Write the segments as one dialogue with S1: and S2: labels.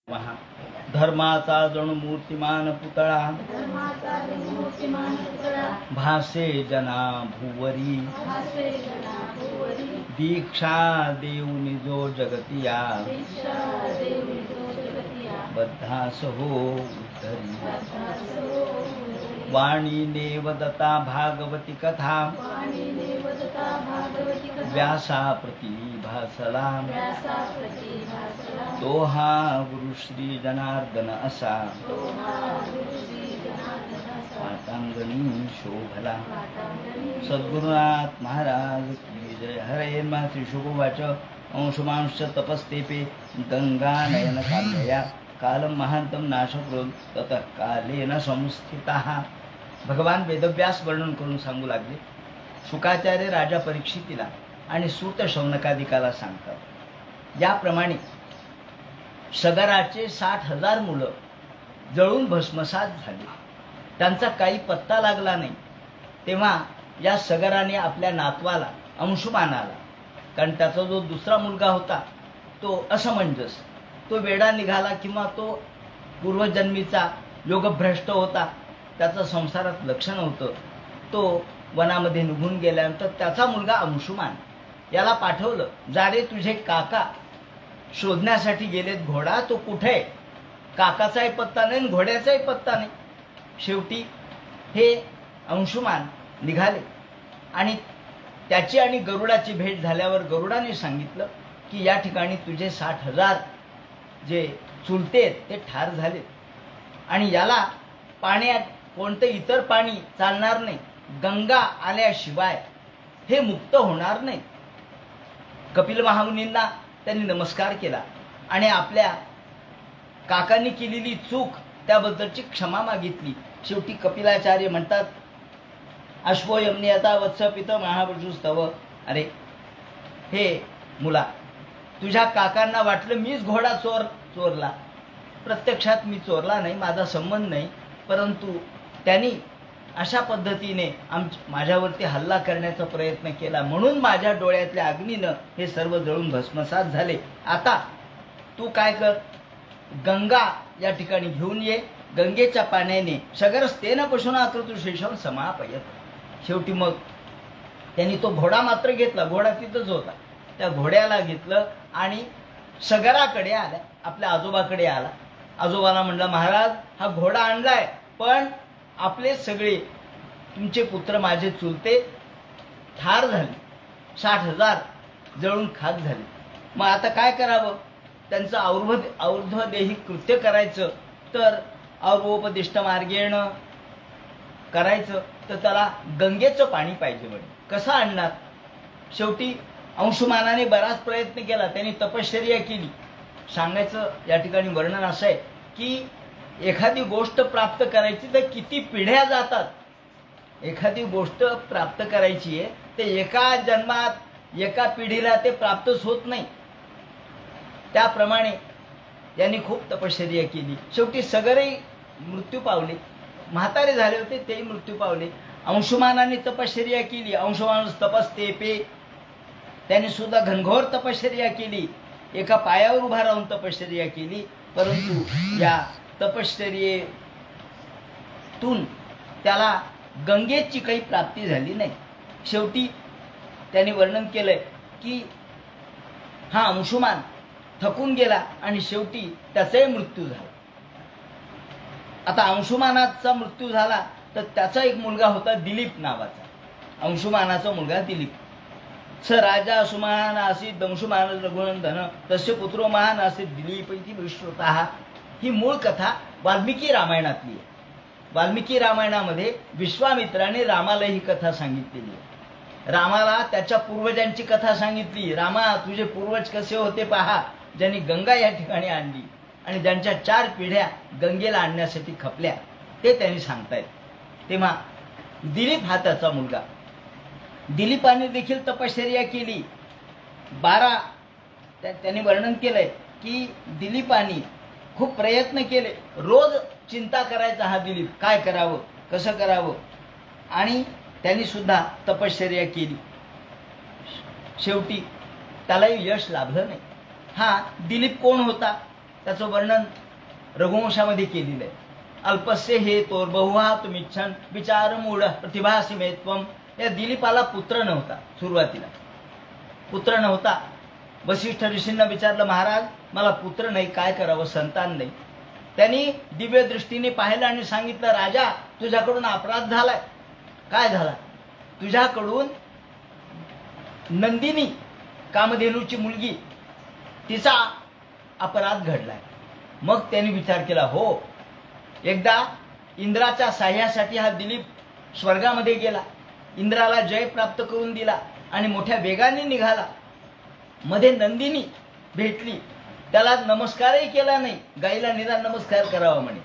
S1: महा धर्माचा जणू मूर्तिमान पुतळा भासे जना भुवरी दीक्षा देऊनी जो जगतिया बद्धास हो उद्धरी वाणीने वदता भागवती कथा व्यासा प्रति भासला तो हा गुरु श्री जनार्दन असा पाटांगणी शोभला। सद्गुरुनाथ महाराज की जय। हरे मा श्री शुभवाच अंशुमांश तपस्तेपे गंगा नयन कालया कालम महांतम नाशकृत ततः कालेन संस्थितः। भगवान वेदव्यास वर्णन करून सांगू लागले। शुकाचार्य राजा परीक्षितीला आणि सूत शौनकादिकाला सांगतात। याप्रमाणे सगराचे 60,000 मुलं जळून भस्मसात झाली, त्यांचा काही पत्ता लागला नाही। तेव्हा या सगराने आपल्या नातवाला अंशुमानाला, कारण त्याचा जो दुसरा मुलगा होता तो असमंजस, तो वेडा निघाला किंवा तो पूर्वजन्मीचा योगभ्रष्ट होता, त्याचा संसारात लक्ष नव्हतं, तो वनामध्ये निघून गेल्यानंतर त्याचा मुलगा अंशुमान याला पाठवलं, जा रे तुझे काका शोधण्यासाठी गेलेत, घोडा तो कुठे आहे? काकाचाही पत्ता नाही, घोड्याचाही पत्ता नाही। शेवटी हे अंशुमान निघाले आणि त्याची आणि गरुडाची भेट झाल्यावर गरुडाने सांगितलं की या ठिकाणी तुझे 60,000 जे चुलते ते ठार झाले आणि याला पाण्यात कोणतं इतर पाणी चालणार नाही, गंगा आल्याशिवाय हे मुक्त होणार नाही। कपिल महामुनींना त्यांनी नमस्कार केला आणि आपल्या काकांनी केलेली चूक त्याबद्दलची क्षमा मागितली। शेवटी कपिलाचार्य म्हणतात, अश्वो यमनियता वत्स पित महावृषुस्तव। अरे हे मुला, तुझ्या काकांना वाटलं मीच घोडा चोरला, प्रत्यक्षात मी चोरला नाही, माझा संबंध नाही, परंतु त्यांनी अशा पद्धतीने माझ्यावरती हल्ला करण्याचा प्रयत्न केला, म्हणून माझ्या डोळ्यातल्या अग्नीनं हे सर्व जळून भस्मसात झाले। आता तू काय कर, गंगा या ठिकाणी घेऊन ये, गंगेच्या पाण्याने सगरस्तेन पशुनाकृतु शेषम समापयत। शेवटी मग त्यांनी तो घोडा मात्र घेतला, घोडा तिथंच होता, त्या घोड्याला घेतलं आणि सगराकडे आला, आपल्या आजोबाकडे आला। आजोबाला म्हणला, महाराज हा घोडा आणलाय, पण आपले सगळे तुमचे पुत्र माझे चुलते ठार झाले, 60,000 जळून खाक झाले, मग आता काय करावं? त्यांचं और्ध्वदेही कृत्य करायचं तर और्वोपदिष्ट मार्गेण करायचं, तर त्याला गंगेचं पाणी पाहिजे म्हणे, कसं आणणार? शेवटी अंशुमानाने बराच प्रयत्न केला, त्यांनी तपश्चर्या केली। सांगायचं या ठिकाणी वर्णन असं आहे की एखादी गोष्ट प्राप्त करायची तर किती पिढ्या जातात। एखादी गोष्ट प्राप्त करायची आहे ते एका जन्मात एका पिढीला ते प्राप्तच होत नाही। त्याप्रमाणे यांनी खूप तपश्चर्या केली। शेवटी सगळे मृत्यू पावले, म्हातारे झाले होते तेही मृत्यू पावले। अंशुमानाने तपश्चर्या केली, अंशुमान तपस्तेपे, त्यांनी सुद्धा घनघोर तपश्चर्या केली, एका पायावर उभा राहून तपश्चर्या केली, परंतु या तपश्चर्येतून त्याला गंगेची काही प्राप्ती झाली नाही। शेवटी त्यांनी वर्णन केलंय की हा अंशुमान थकून गेला आणि शेवटी त्याचाही मृत्यू झाला। आता अंशुमानाचा मृत्यू झाला तर त्याचा एक मुलगा होता दिलीप नावाचा, अंशुमानाचा मुलगा दिलीप। स राजा असुमान आसीत अंशुमान रघुनंदन तस्य पुत्रो महान आसीत दिलीप इति विश्रुतः। ही मूळ कथा वाल्मिकी रामायणातली आहे। वाल्मिकी रामायणामध्ये विश्वामित्राने रामाला ही कथा सांगितलेली आहे। रामाला त्याच्या पूर्वजांची कथा सांगितली, रामा तुझे पूर्वज कसे होते पहा, ज्यांनी गंगा या ठिकाणी आणली आणि ज्यांच्या 4 पिढ्या गंगेला आणण्यासाठी खपल्या, ते त्यांनी सांगतायत। तेव्हा दिलीप हा त्याचा मुलगा, दिलीपाने देखील तपश्चर्या केली। 12 त्यांनी वर्णन केलंय की दिलीपाने खूप प्रयत्न केले, रोज चिंता करायचा हा दिलीप, काय करावं कसं करावं, आणि त्यांनी सुद्धा तपश्चर्या केली। शेवटी त्यालाही यश लाभलं नाही। हा दिलीप कोण होता त्याचं वर्णन रघुवंशामध्ये केलेलं आहे. अल्पस्य हे तोर बहुहा तुमिच्छन विचार मूढ प्रतिभासिमेत्वम. या दिलीपाला पुत्र नव्हता, सुरुवातीला पुत्र नव्हता. वसिष्ठ ऋषींना विचारलं, महाराज मला पुत्र नाही, काय करावं, संतान नाही. त्यांनी दिव्य दृष्टीने पाहिलं आणि सांगितलं, राजा तुझ्याकडून अपराध झालाय. काय झाला? तुझ्याकडून नंदिनी कामधेनूची मुलगी तिचा अपराध घडलाय. मग त्यांनी विचार केला, हो एकदा इंद्राच्या साह्यासाठी हा दिलीप स्वर्गामध्ये गेला, इंद्राला जय प्राप्त करून दिला आणि मोठ्या वेगाने निघाला. मध्ये नंदिनी भेटली, त्याला नमस्कारही केला नाही. गाईला निदान नमस्कार करावा म्हणे.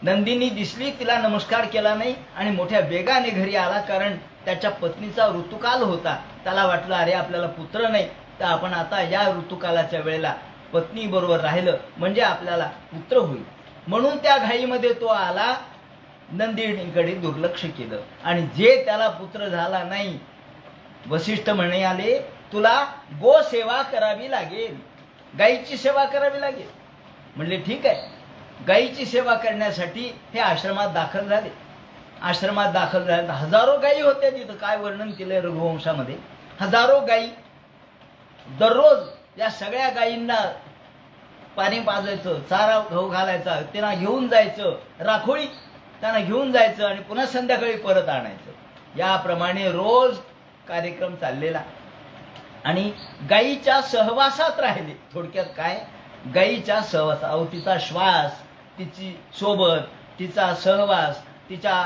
S1: नंदिनी दिसली, तिला नमस्कार केला नाही आणि मोठ्या वेगाने घरी आला. कारण त्याच्या पत्नीचा ऋतुकाल होता. त्याला वाटलं, अरे आपल्याला पुत्र नाही, तर आपण आता या ऋतुकालाच्या वेळेला पत्नी बरोबर राहिलं म्हणजे आपल्याला पुत्र होईल. म्हणून त्या घाईमध्ये तो आला, नंदिनीकडे दुर्लक्ष केलं आणि जे त्याला पुत्र झाला नाही. वसिष्ठ म्हणे आले, तुला गो सेवा करावी लागेल, गायीची सेवा करावी लागेल. म्हणले ठीक आहे. गायीची सेवा करण्यासाठी हे आश्रमात दाखल झाले. आश्रमात दाखल झाले, हजारो गायी होत्या तिथं. काय वर्णन केलंय रघुवंशामध्ये, हजारो गायी. दररोज या सगळ्या गायींना पाणी पाजायचं, चारा गहू घालायचा, त्यांना घेऊन जायचं, राखोळी त्यांना घेऊन जायचं आणि पुन्हा संध्याकाळी परत आणायचं. याप्रमाणे रोज कार्यक्रम चाललेला आणि गायीच्या सहवासात राहिले. थोडक्यात काय, गायीच्या सहवास, तिचा श्वास, तिची सोबत, तिचा सहवास, तिच्या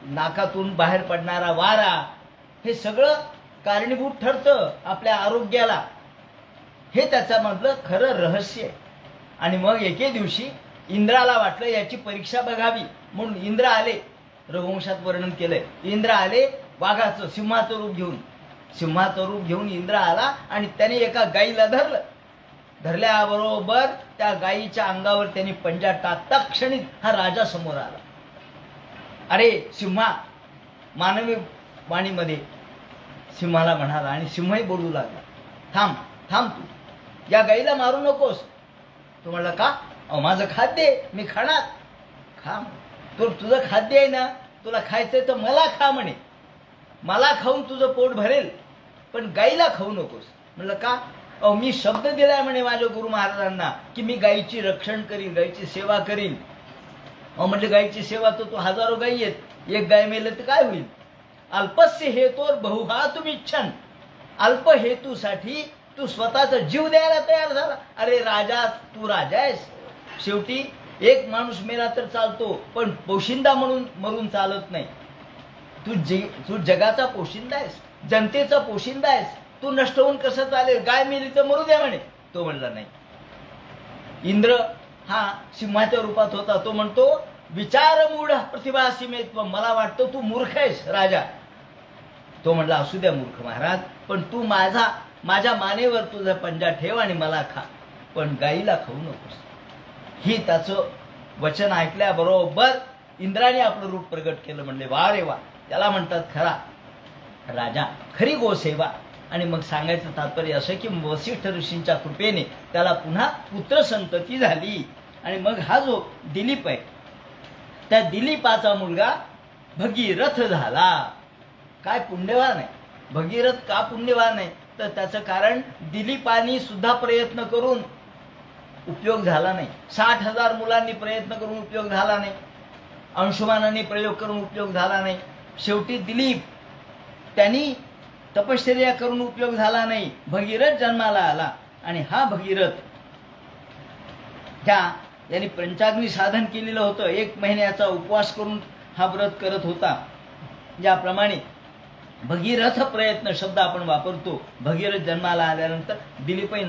S1: नाकातून बाहेर पडणारा वारा, हे सगळं कारणीभूत ठरतं आपल्या आरोग्याला. हे त्याच्यामधलं खरं रहस्य आहे. आणि मग एके दिवशी इंद्राला वाटलं याची परीक्षा बघावी म्हणून इंद्र आले. रघुवंशात वर्णन केलंय, इंद्र आले वाघाचं सिंहाचं रूप घेऊन. सिंहाचं रूप घेऊन इंद्र आला आणि त्याने एका गायीला धरलं. धरल्याबरोबर त्या गायीच्या अंगावर त्यांनी पंजा टाकता क्षणी हा राजा समोर आला. अरे सिंहा, मानवी वाणीमध्ये सिंहाला म्हणाला आणि सिंहही बोलू लागला, थांब थांब, तू या गायीला मारू नकोस. तो म्हणला, का? अहो माझं खाद्य आहे, मी खाणार. खा, तुझं खाद्य आहे ना, तुला खायचंय तर मला खा म्हणे. मला खाऊन तुझं पोट भरेल, पण गायीला खाऊ नकोस. म्हणलं का? अहो मी शब्द दिलाय म्हणे माझ्या गुरु महाराजांना की मी गायीची रक्षण करीन, गायीची सेवा करीन. अहो म्हटलं गायीची सेवा तर तू हजारो गायी आहेत, एक गाय मेलं तर काय होईल? अल्पस्य हेतोर बहुहा तुमिच्छन. अल्प हेतूसाठी तू स्वतःचा जीव द्यायला तयार झाला. अरे राजा, तू राजा आहेस. शेवटी एक माणूस मेला तर चालतो, पण पोशिंदा म्हणून मरून चालत नाही. तू जगाचा पोशिंदा आहेस, जनतेचा पोशिंदा आहेस. तू नष्ट होऊन कसं चालेल? गाय मेली तर मरू द्या म्हणे. तो म्हणला नाही. इंद्र हा सिंहाच्या रूपात होता. तो म्हणतो, विचार मूढ प्रतिभासिमेत्व. मला वाटतं तू मूर्ख आहेस राजा. तो म्हणला, असू द्या मूर्ख महाराज, पण तू माझ्या मानेवर तुझा पंजा ठेव आणि मला खा, पण गायीला खाऊ नकोस. ही त्याचं वचन ऐकल्याबरोबर इंद्राने आपलं रूप प्रगट केलं. म्हणले, वा रे वा, त्याला म्हणतात खरा राजा, खरी गोसेवा. आणि मग सांगायचं तात्पर्य असं की वसिष्ठ ऋषींच्या कृपेने त्याला पुन्हा पुत्र संतती झाली. आणि मग हा जो दिलीप आहे, त्या दिलीपाचा मुलगा भगीरथ झाला. काय पुण्यवान आहे भगीरथ. का पुण्यवान आहे? तर त्याचं कारण दिलीपानी सुद्धा प्रयत्न करून उपयोग झाला नाही. 60,000 मुलांनी प्रयत्न करून उपयोग झाला नाही. अंशुमानाने प्रयोग करून उपयोग झाला नाही. शेवटी दिलीप त्यांनी तपश्चर्या करून उपयोग झाला नाही. भगीरथ जन्माला आला आणि हा भगीरथ त्यांनी पंचाग्नी साधन केलेलं होतं. 1 महिन्याचा उपवास करून हा व्रत करत होता. ज्याप्रमाणे भगीरथ प्रयत्न शब्द आपण वापरतो. भगीरथ जन्माला आल्यानंतर दिलीपही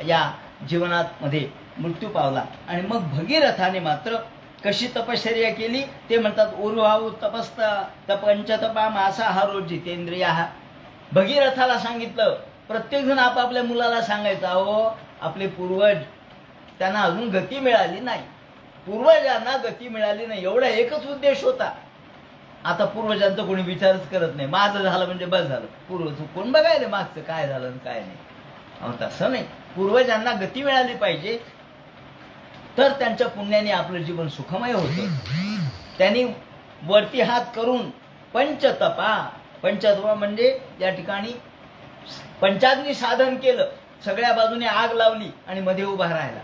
S1: या जीवनात मध्ये मृत्यू पावला. आणि मग भगीरथाने मात्र कशी तपश्चर्या केली ते म्हणतात, ऊर्वाहू तपस्ता पंचतपा मांसाहारो जितेंद्रिया. भगीरथाला सांगितलं, प्रत्येक जण आपापल्या मुलाला सांगायचं, अहो आपले पूर्वज त्यांना अजून गती मिळाली नाही, पूर्वजांना गती मिळाली नाही, एवढा एकच उद्देश होता. आता पूर्वजांचा कोणी विचारच करत नाही. माझं झालं म्हणजे बस झालं. पूर्वज कोण बघायला मागचं काय झालं काय नाही. अहो तसं नाही. पूर्वजांना गती मिळाली पाहिजे, तर त्यांच्या पुण्याने आपलं जीवन सुखमय होतं. त्यांनी वरती हात करून पंचतपा म्हणजे या ठिकाणी पंचाग्नी साधन केलं. सगळ्या बाजूने आग लावली आणि मध्ये उभा राहिला.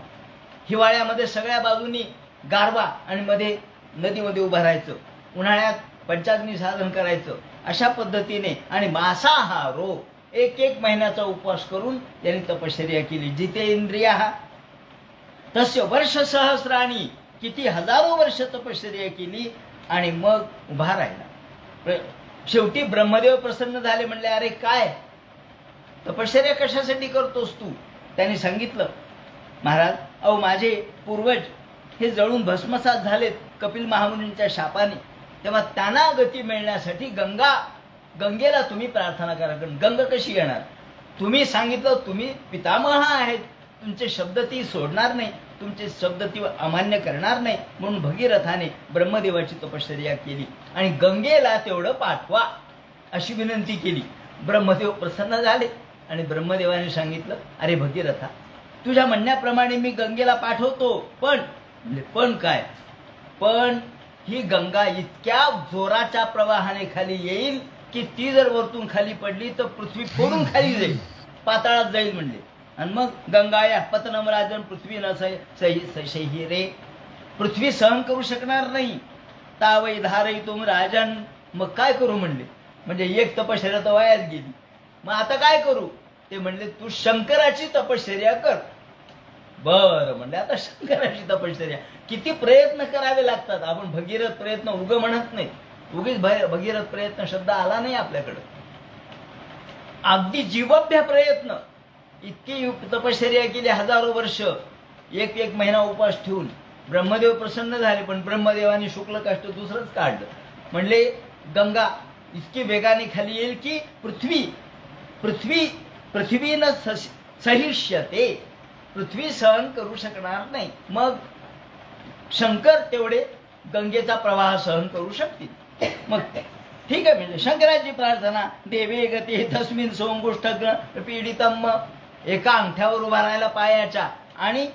S1: हिवाळ्यामध्ये सगळ्या बाजूनी गारवा आणि मध्ये नदीमध्ये उभं राहायचं. उन्हाळ्यात पंचाग्नी साधन करायचं. अशा पद्धतीने आणि मांसाहारो एक महिन्याचा उपवास करून त्यांनी तपश्चर्या केली. जितेंद्रिया तस्य वर्ष सहस्राणी, किती हजारो वर्ष तपश्चर्या केली आणि मग उभा राहिला. शेवटी ब्रह्मदेव प्रसन्न झाले. म्हणले, अरे काय तपश्चर्या कशासाठी करतोस तू? त्यांनी सांगितलं, महाराज, अहो माझे पूर्वज हे जळून भस्मसात झालेत कपिल महामुनींच्या शापाने. तेव्हा त्यांना गती मिळण्यासाठी गंगेला तुम्ही प्रार्थना करा. गंगा कशी येणार? तुम्ही सांगितलं, तुम्ही पितामह आहेत, तुमचे शब्द ती सोडणार नाही, तुमचे शब्द ती अमान्य करणार नाही. म्हणून भगीरथाने ब्रह्मदेवाची तपश्चर्या केली आणि गंगेला तेवढं पाठवा अशी विनंती केली. ब्रह्मदेव प्रसन्न झाले आणि ब्रह्मदेवाने सांगितलं, अरे भगीरथा, तुझ्या म्हणण्याप्रमाणे मी गंगेला पाठवतो, पण काय? पण ही गंगा इतक्या जोराच्या प्रवाहाने खाली येईल की ती जर वरतून खाली पडली तर पृथ्वी फोडून खाली जाईल, पाताळात जाईल म्हणले. आणि मग गंगा या पतनम राजन पृथ्वी न सही रे, पृथ्वी सहन करू शकणार नाही. तावई धारई तुम राजन, मग काय करू म्हणले. म्हणजे एक तपश्चर्या तर वायाच गेली, मग आता काय करू? ते म्हणले, तू शंकराची तपश्चर्या कर. बरं म्हणले, आता शंकराची तपश्चर्या. किती प्रयत्न करावे लागतात. आपण भगीरथ प्रयत्न उग म्हणत नाही, उगीच भगीरथ प्रयत्न शब्द आला नाही आपल्याकडं. अगदी जीवभ्य प्रयत्न, इतकी तपश्चर्या केली, हजारो वर्ष, एक महिना उपवास ठेवून. ब्रह्मदेव प्रसन्न झाले, पण ब्रह्मदेवाने शुक्ल काष्ट दुसरंच काढलं. म्हणले, गंगा इतकी वेगाने खाली येईल की पृथ्वीनं सहिष्यते, पृथ्वी सहन करू शकणार नाही. मग शंकर तेवढे गंगेचा प्रवाह सहन करू शकतील. मग ठीक आहे, म्हणजे शंकराची प्रार्थना. देवे गती तस्मिन सोंगुष्ठ पीडितम, एका अंगठ्यावर उभा राहायला पायाच्या, आणि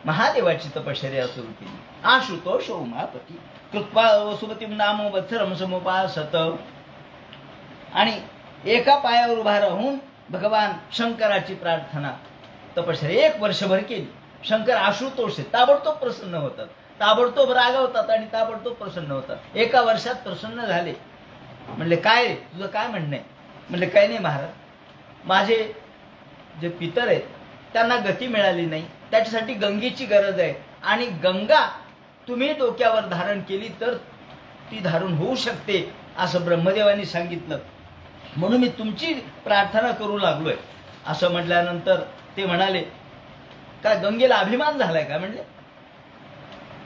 S1: महादेवाची तपश्चर्या सुरू केली. आशुतोष उमापती कृत्वा वसुमतीम नाम वत्सरम समुपासत, आणि एका पायावर उभा राहून भगवान शंकराची प्रार्थना तपश्चर्या 1 वर्षभर केली. शंकर आशुतोष ताबडतोब प्रसन्न होतात, ताबडतोब रागवतात आणि ताबडतोब प्रसन्न होतात. 1 वर्षात प्रसन्न झाले. म्हणले, काय तुझं काय म्हणणं आहे? म्हणले, काही नाही महाराज, माझे जे पितर आहेत त्यांना गती मिळाली नाही, त्याच्यासाठी गंगेची गरज आहे. आणि गंगा तुम्ही डोक्यावर धारण केली तर ती धारण होऊ शकते असं ब्रह्मदेवानी सांगितलं. म्हणून मी तुमची प्रार्थना करू लागलोय. असं म्हटल्यानंतर ते म्हणाले, काय गंगेला अभिमान झालाय का? म्हणले,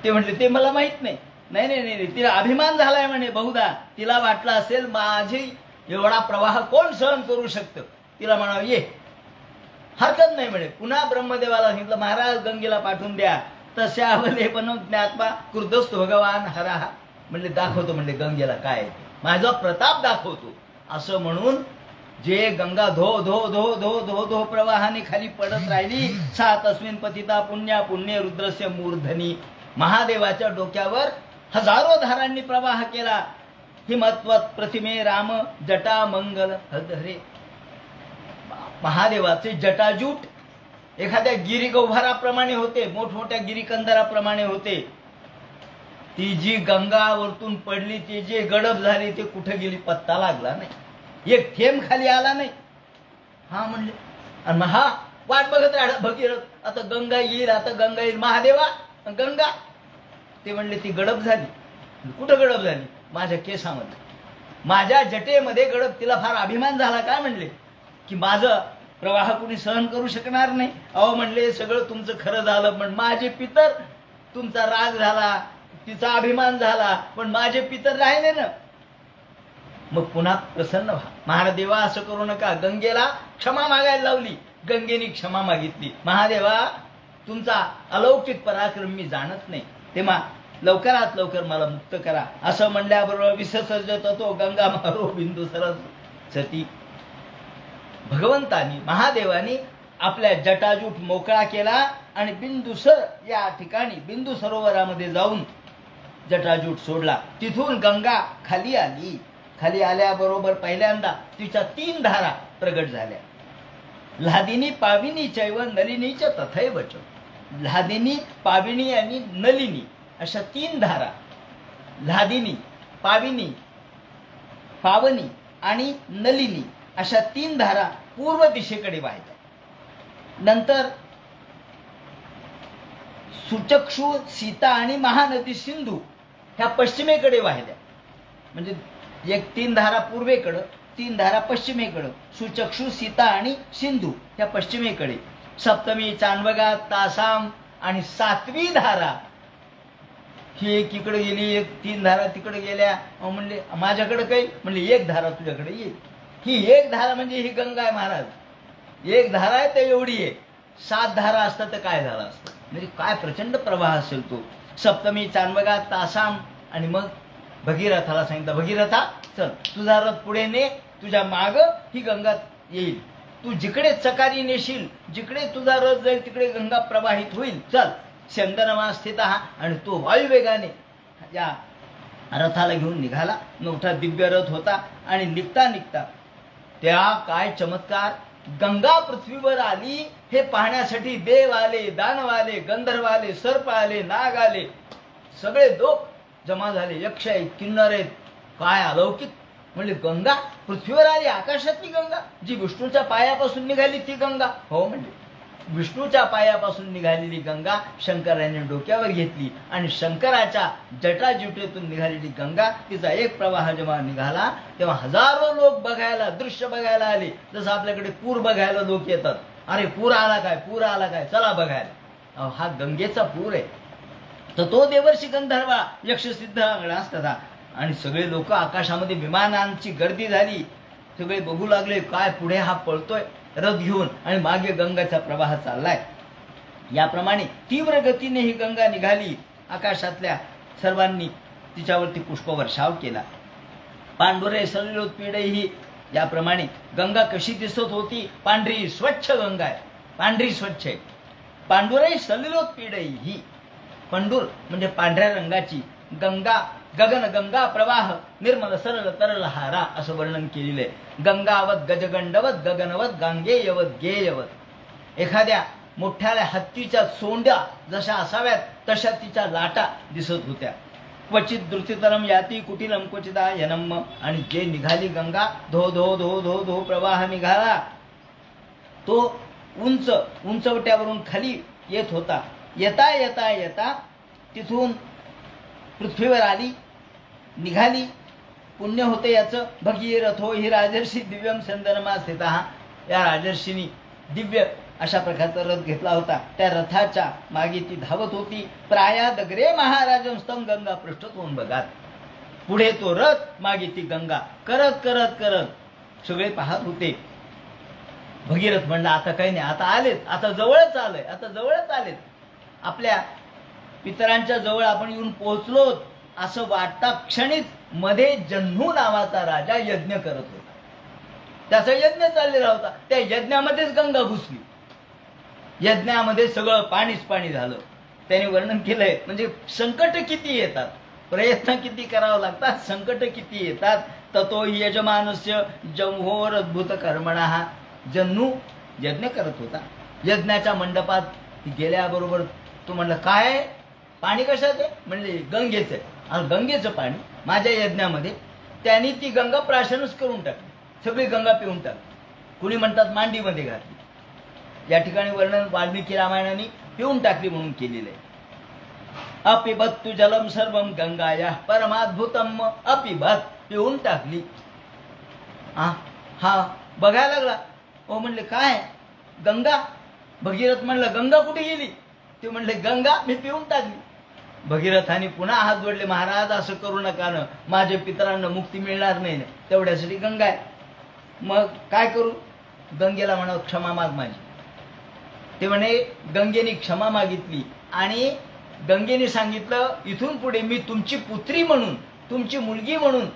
S1: ते म्हटले, ते मला माहित नाही. नाही, तिला अभिमान झालाय म्हणे. बहुधा तिला वाटलं असेल, माझी एवढा प्रवाह कोण सहन करू शकतं. तिला म्हणावं, ये, हरकत नाही म्हणे. पुन्हा ब्रह्मदेवाला सांगितलं, महाराज गंगेला पाठवून द्या. तस्यावले पण ज्ञात्वा क्रुद्धस्त भगवान हराहा, म्हणले दाखवतो, म्हणले गंगेला काय माझा प्रताप दाखवतो. असं म्हणून जे गंगा धो धो धो धो धो धो प्रवाहाने खाली पडत राहिली. सा तस्मिन पतिता पुण्या पुण्य रुद्रस्य मूर्धनी, महादेवाच्या डोक्यावर हजारो धारांनी प्रवाह केला. हिमत्वत प्रतिमे राम जटा मंगल हरे, महादेवाचे जटाजूट एखाद्या गिरिगौभाराप्रमाणे होते, मोठमोठ्या गिरिकंदराप्रमाणे होते. ती जी गंगा वरतून पडली, ती जी गडप झाली, ते कुठे गेली पत्ता लागला नाही, एक थेंब खाली आला नाही. हा म्हणले, आणि मग हा वाट बघत राहिला भगीरथ, आता गंगा येईल, आता गंगा येईल. महादेवा गंगा, ते म्हणले ती गडप झाली. कुठं गडप झाली? माझ्या केसामध्ये, माझ्या जटेमध्ये गडप. तिला फार अभिमान झाला. काय म्हणले की माझं प्रवाह कुणी सहन करू शकणार नाही. अहो म्हणले, सगळं तुमचं खरं झालं, पण माझे पितर, तुमचा राग झाला, तिचा अभिमान झाला, पण माझे पितर राहिले ना. मग पुन्हा प्रसन्न व्हा. महादेवा असं करू नका. गंगेला क्षमा मागायला लावली, गंगेने क्षमा मागितली. महादेवा तुमचा अलौकिक पराक्रम मी जाणत नाही, तेव्हा लवकरात लवकर मला मुक्त करा. असं म्हणल्याबरोबर विसर्जत तो गंगा मारो बिंदू सरस्वती. भगवंतानी महादेवानी आपल्या जटाजूट मोकळा केला आणि बिंदुसर या ठिकाणी बिंदू सरोवरामध्ये जाऊन जटाजूट सोडला. तिथून गंगा खाली आली. खाली आल्याबरोबर पहिल्यांदा तिच्या 3 धारा प्रगट झाल्या. लादिनी पाविनी चैव नलिनीच तथैव च. लादिनी, पाविनी आणि नलिनी अशा 3 धारा, लादिनी, पाविनी, पावनी आणि नलिनी अशा 3 धारा पूर्व दिशेकडे वाहत्या. नंतर सुचक्षु, सीता आणि महानदी सिंधू ह्या पश्चिमेकडे वाहिल्या. म्हणजे एक 3 धारा पूर्वेकडं, 3 धारा पश्चिमेकडं, सुचक्षु, सीता आणि सिंधू ह्या पश्चिमेकडे. सप्तमी चांदवगा, तासाम आणि 7वी धारा ही एक इकडे गेली, एक 3 धारा तिकडे गेल्या. म्हणले माझ्याकडे काही, म्हणले 1 धारा तुझ्याकडे येईल. ही 1 धारा म्हणजे ही गंगा आहे महाराज. 1 धारा आहे तर एवढी आहे. 7 धारा असतात तर काय झालं असतं. म्हणजे काय प्रचंड प्रवाह असेल तो. सप्तमी चांदवगा, तासाम आणि मग भगीरथाला सांगितलं, भगीरथा चल तुझा रथ पुढे ने, तुझ्या माग ही गंगा येईल. तू जिकडे चकारी नेशील, जिकडे तुझा रथ जाईल तिकडे गंगा प्रवाहित होईल. चल. चंदनमा स्थित आणि तो वायुवेगाने या रथाला घेऊन निघाला. मोठा दिव्य रथ होता आणि निघता निघता त्या काय चमत्कार, गंगा पृथ्वीवर आली हे पाहण्यासाठी देव आले, दानव आले, गंधर्व आले, सर्प आले, नाग आले, सगळे लोक जमा झाले. यक्ष आहेत, किन्नर आहेत. काय अलौकिक. म्हणजे गंगा पृथ्वीवर आली, आकाशातली गंगा, जी विष्णूच्या पायापासून निघाली ती गंगा. हो, म्हणजे विष्णूच्या पायापासून निघालेली गंगा शंकराने डोक्यावर घेतली आणि शंकराच्या जटाजुटीतून निघालेली गंगा तिचा एक प्रवाह जेव्हा निघाला तेव्हा हजारो लोक बघायला, दृश्य बघायला आले. जसं आपल्याकडे पूर बघायला लोक येतात. अरे पूर आला काय, पूर आला काय, चला बघायला. हा गंगेचा पूर आहे. तर तो देवर्षी गंधर्वा, यक्ष, सिद्ध असतात आणि सगळे लोक आकाशामध्ये विमानांची गर्दी झाली. सगळे बघू लागले काय पुढे हा पळतोय रथ घेऊन आणि मागे गंगाचा प्रवाह चाललाय. याप्रमाणे तीव्र गतीने ही गंगा निघाली. आकाशातल्या सर्वांनी तिच्यावरती पुष्पवर्षाव केला. पांडुरे सलिलोत्पीडे ही याप्रमाणे गंगा कशी दिसत होती. पांढरी स्वच्छ गंगा आहे, पांढरी स्वच्छ आहे. पांडुरे सलिलोत्पीडे ही, पंडूर म्हणजे पांढऱ्या रंगाची गंगा, गगन गंगा प्रवाह, निर्मल सरळ तरल हारा असं वर्णन केलेलं आहे. गंगावत गजगंडवत गगनवत गांगेयवत गेयवत. एखाद्या मोठ्या हत्तीच्या सोंड्या जशा असाव्यात तशा तिच्या लाटा दिसत होत्या. क्वचित द्रुतितरम याती कुटिलम क्वचिता यनम. आणि जे निघाली गंगा, धो धो धो धो धो प्रवाह निघाला. तो उंच उंचवट्यावरून खाली येत होता. येता येता येता तिथून पृथ्वीवर आली, निघाली. पुण्य होते याचं. भगीरथो ही राजर्षी दिव्यम चंदनमा स्थिता. या राजर्षीनी दिव्य अशा प्रकारचा रथ घेतला होता. त्या रथाच्या मागे ती धावत होती. प्रायादग्रे महाराजम स्तम गंगा पृष्ठतोन बघात. पुढे तो रथ, मागे ती गंगा. करत करत करत सगळे पाहत होते. भगीरथ म्हणला आता काही नाही, आता आलेत, आता जवळच आलंय, आता जवळच आलेत. आपल्या पितरांच्या जवळ आपण येऊन पोहोचलो असं वाटता क्षणीच मध्ये जन्नू नावाचा राजा यज्ञ करत होता. त्याचा यज्ञ चाललेला होता. त्या यज्ञामध्येच गंगा घुसली. यज्ञामध्ये सगळं पाणीच पाणी झालं. त्याने वर्णन केलंय. म्हणजे संकट किती येतात, प्रयत्न किती करावं लागतात, संकट किती येतात. ततो यजमानस्य जंहोर अद्भुत कर्मणा. जन्नू यज्ञ करत होता. यज्ञाच्या मंडपात गेल्याबरोबर तो म्हणला काय पाणी कशाचं आहे. म्हणजे गंगेचं आहे. आणि गंगेचं पाणी माझ्या यज्ञामध्ये. त्यांनी ती गंगा प्राशनच करून टाकली. सगळी गंगा पिऊन टाकली. कुणी म्हणतात मांडीमध्ये घातली. या ठिकाणी वर्णन वाल्मिकी रामायणाने पिऊन टाकली म्हणून केलेलं आहे. अपिबत्तु जलम सर्वम गंगाया परमाद्भुतम. अपिबत पिऊन टाकली. हा बघायला लागला. ओ म्हणले काय गंगा. भगीरथ म्हणलं गंगा कुठे गेली. ते म्हणले गंगा मी पिऊन टाकली. भगीरथाने पुन्हा हात जोडले. महाराज असं करू नका ना, माझ्या पितरांना मुक्ती मिळणार नाही ना, तेवढ्यासाठी गंगा आहे. मग काय करू. गंगेला म्हणा क्षमा माग माझी. ते म्हणे गंगेने क्षमा मागितली आणि गंगेने सांगितलं इथून पुढे मी तुमची पुत्री म्हणून, तुमची मुलगी म्हणून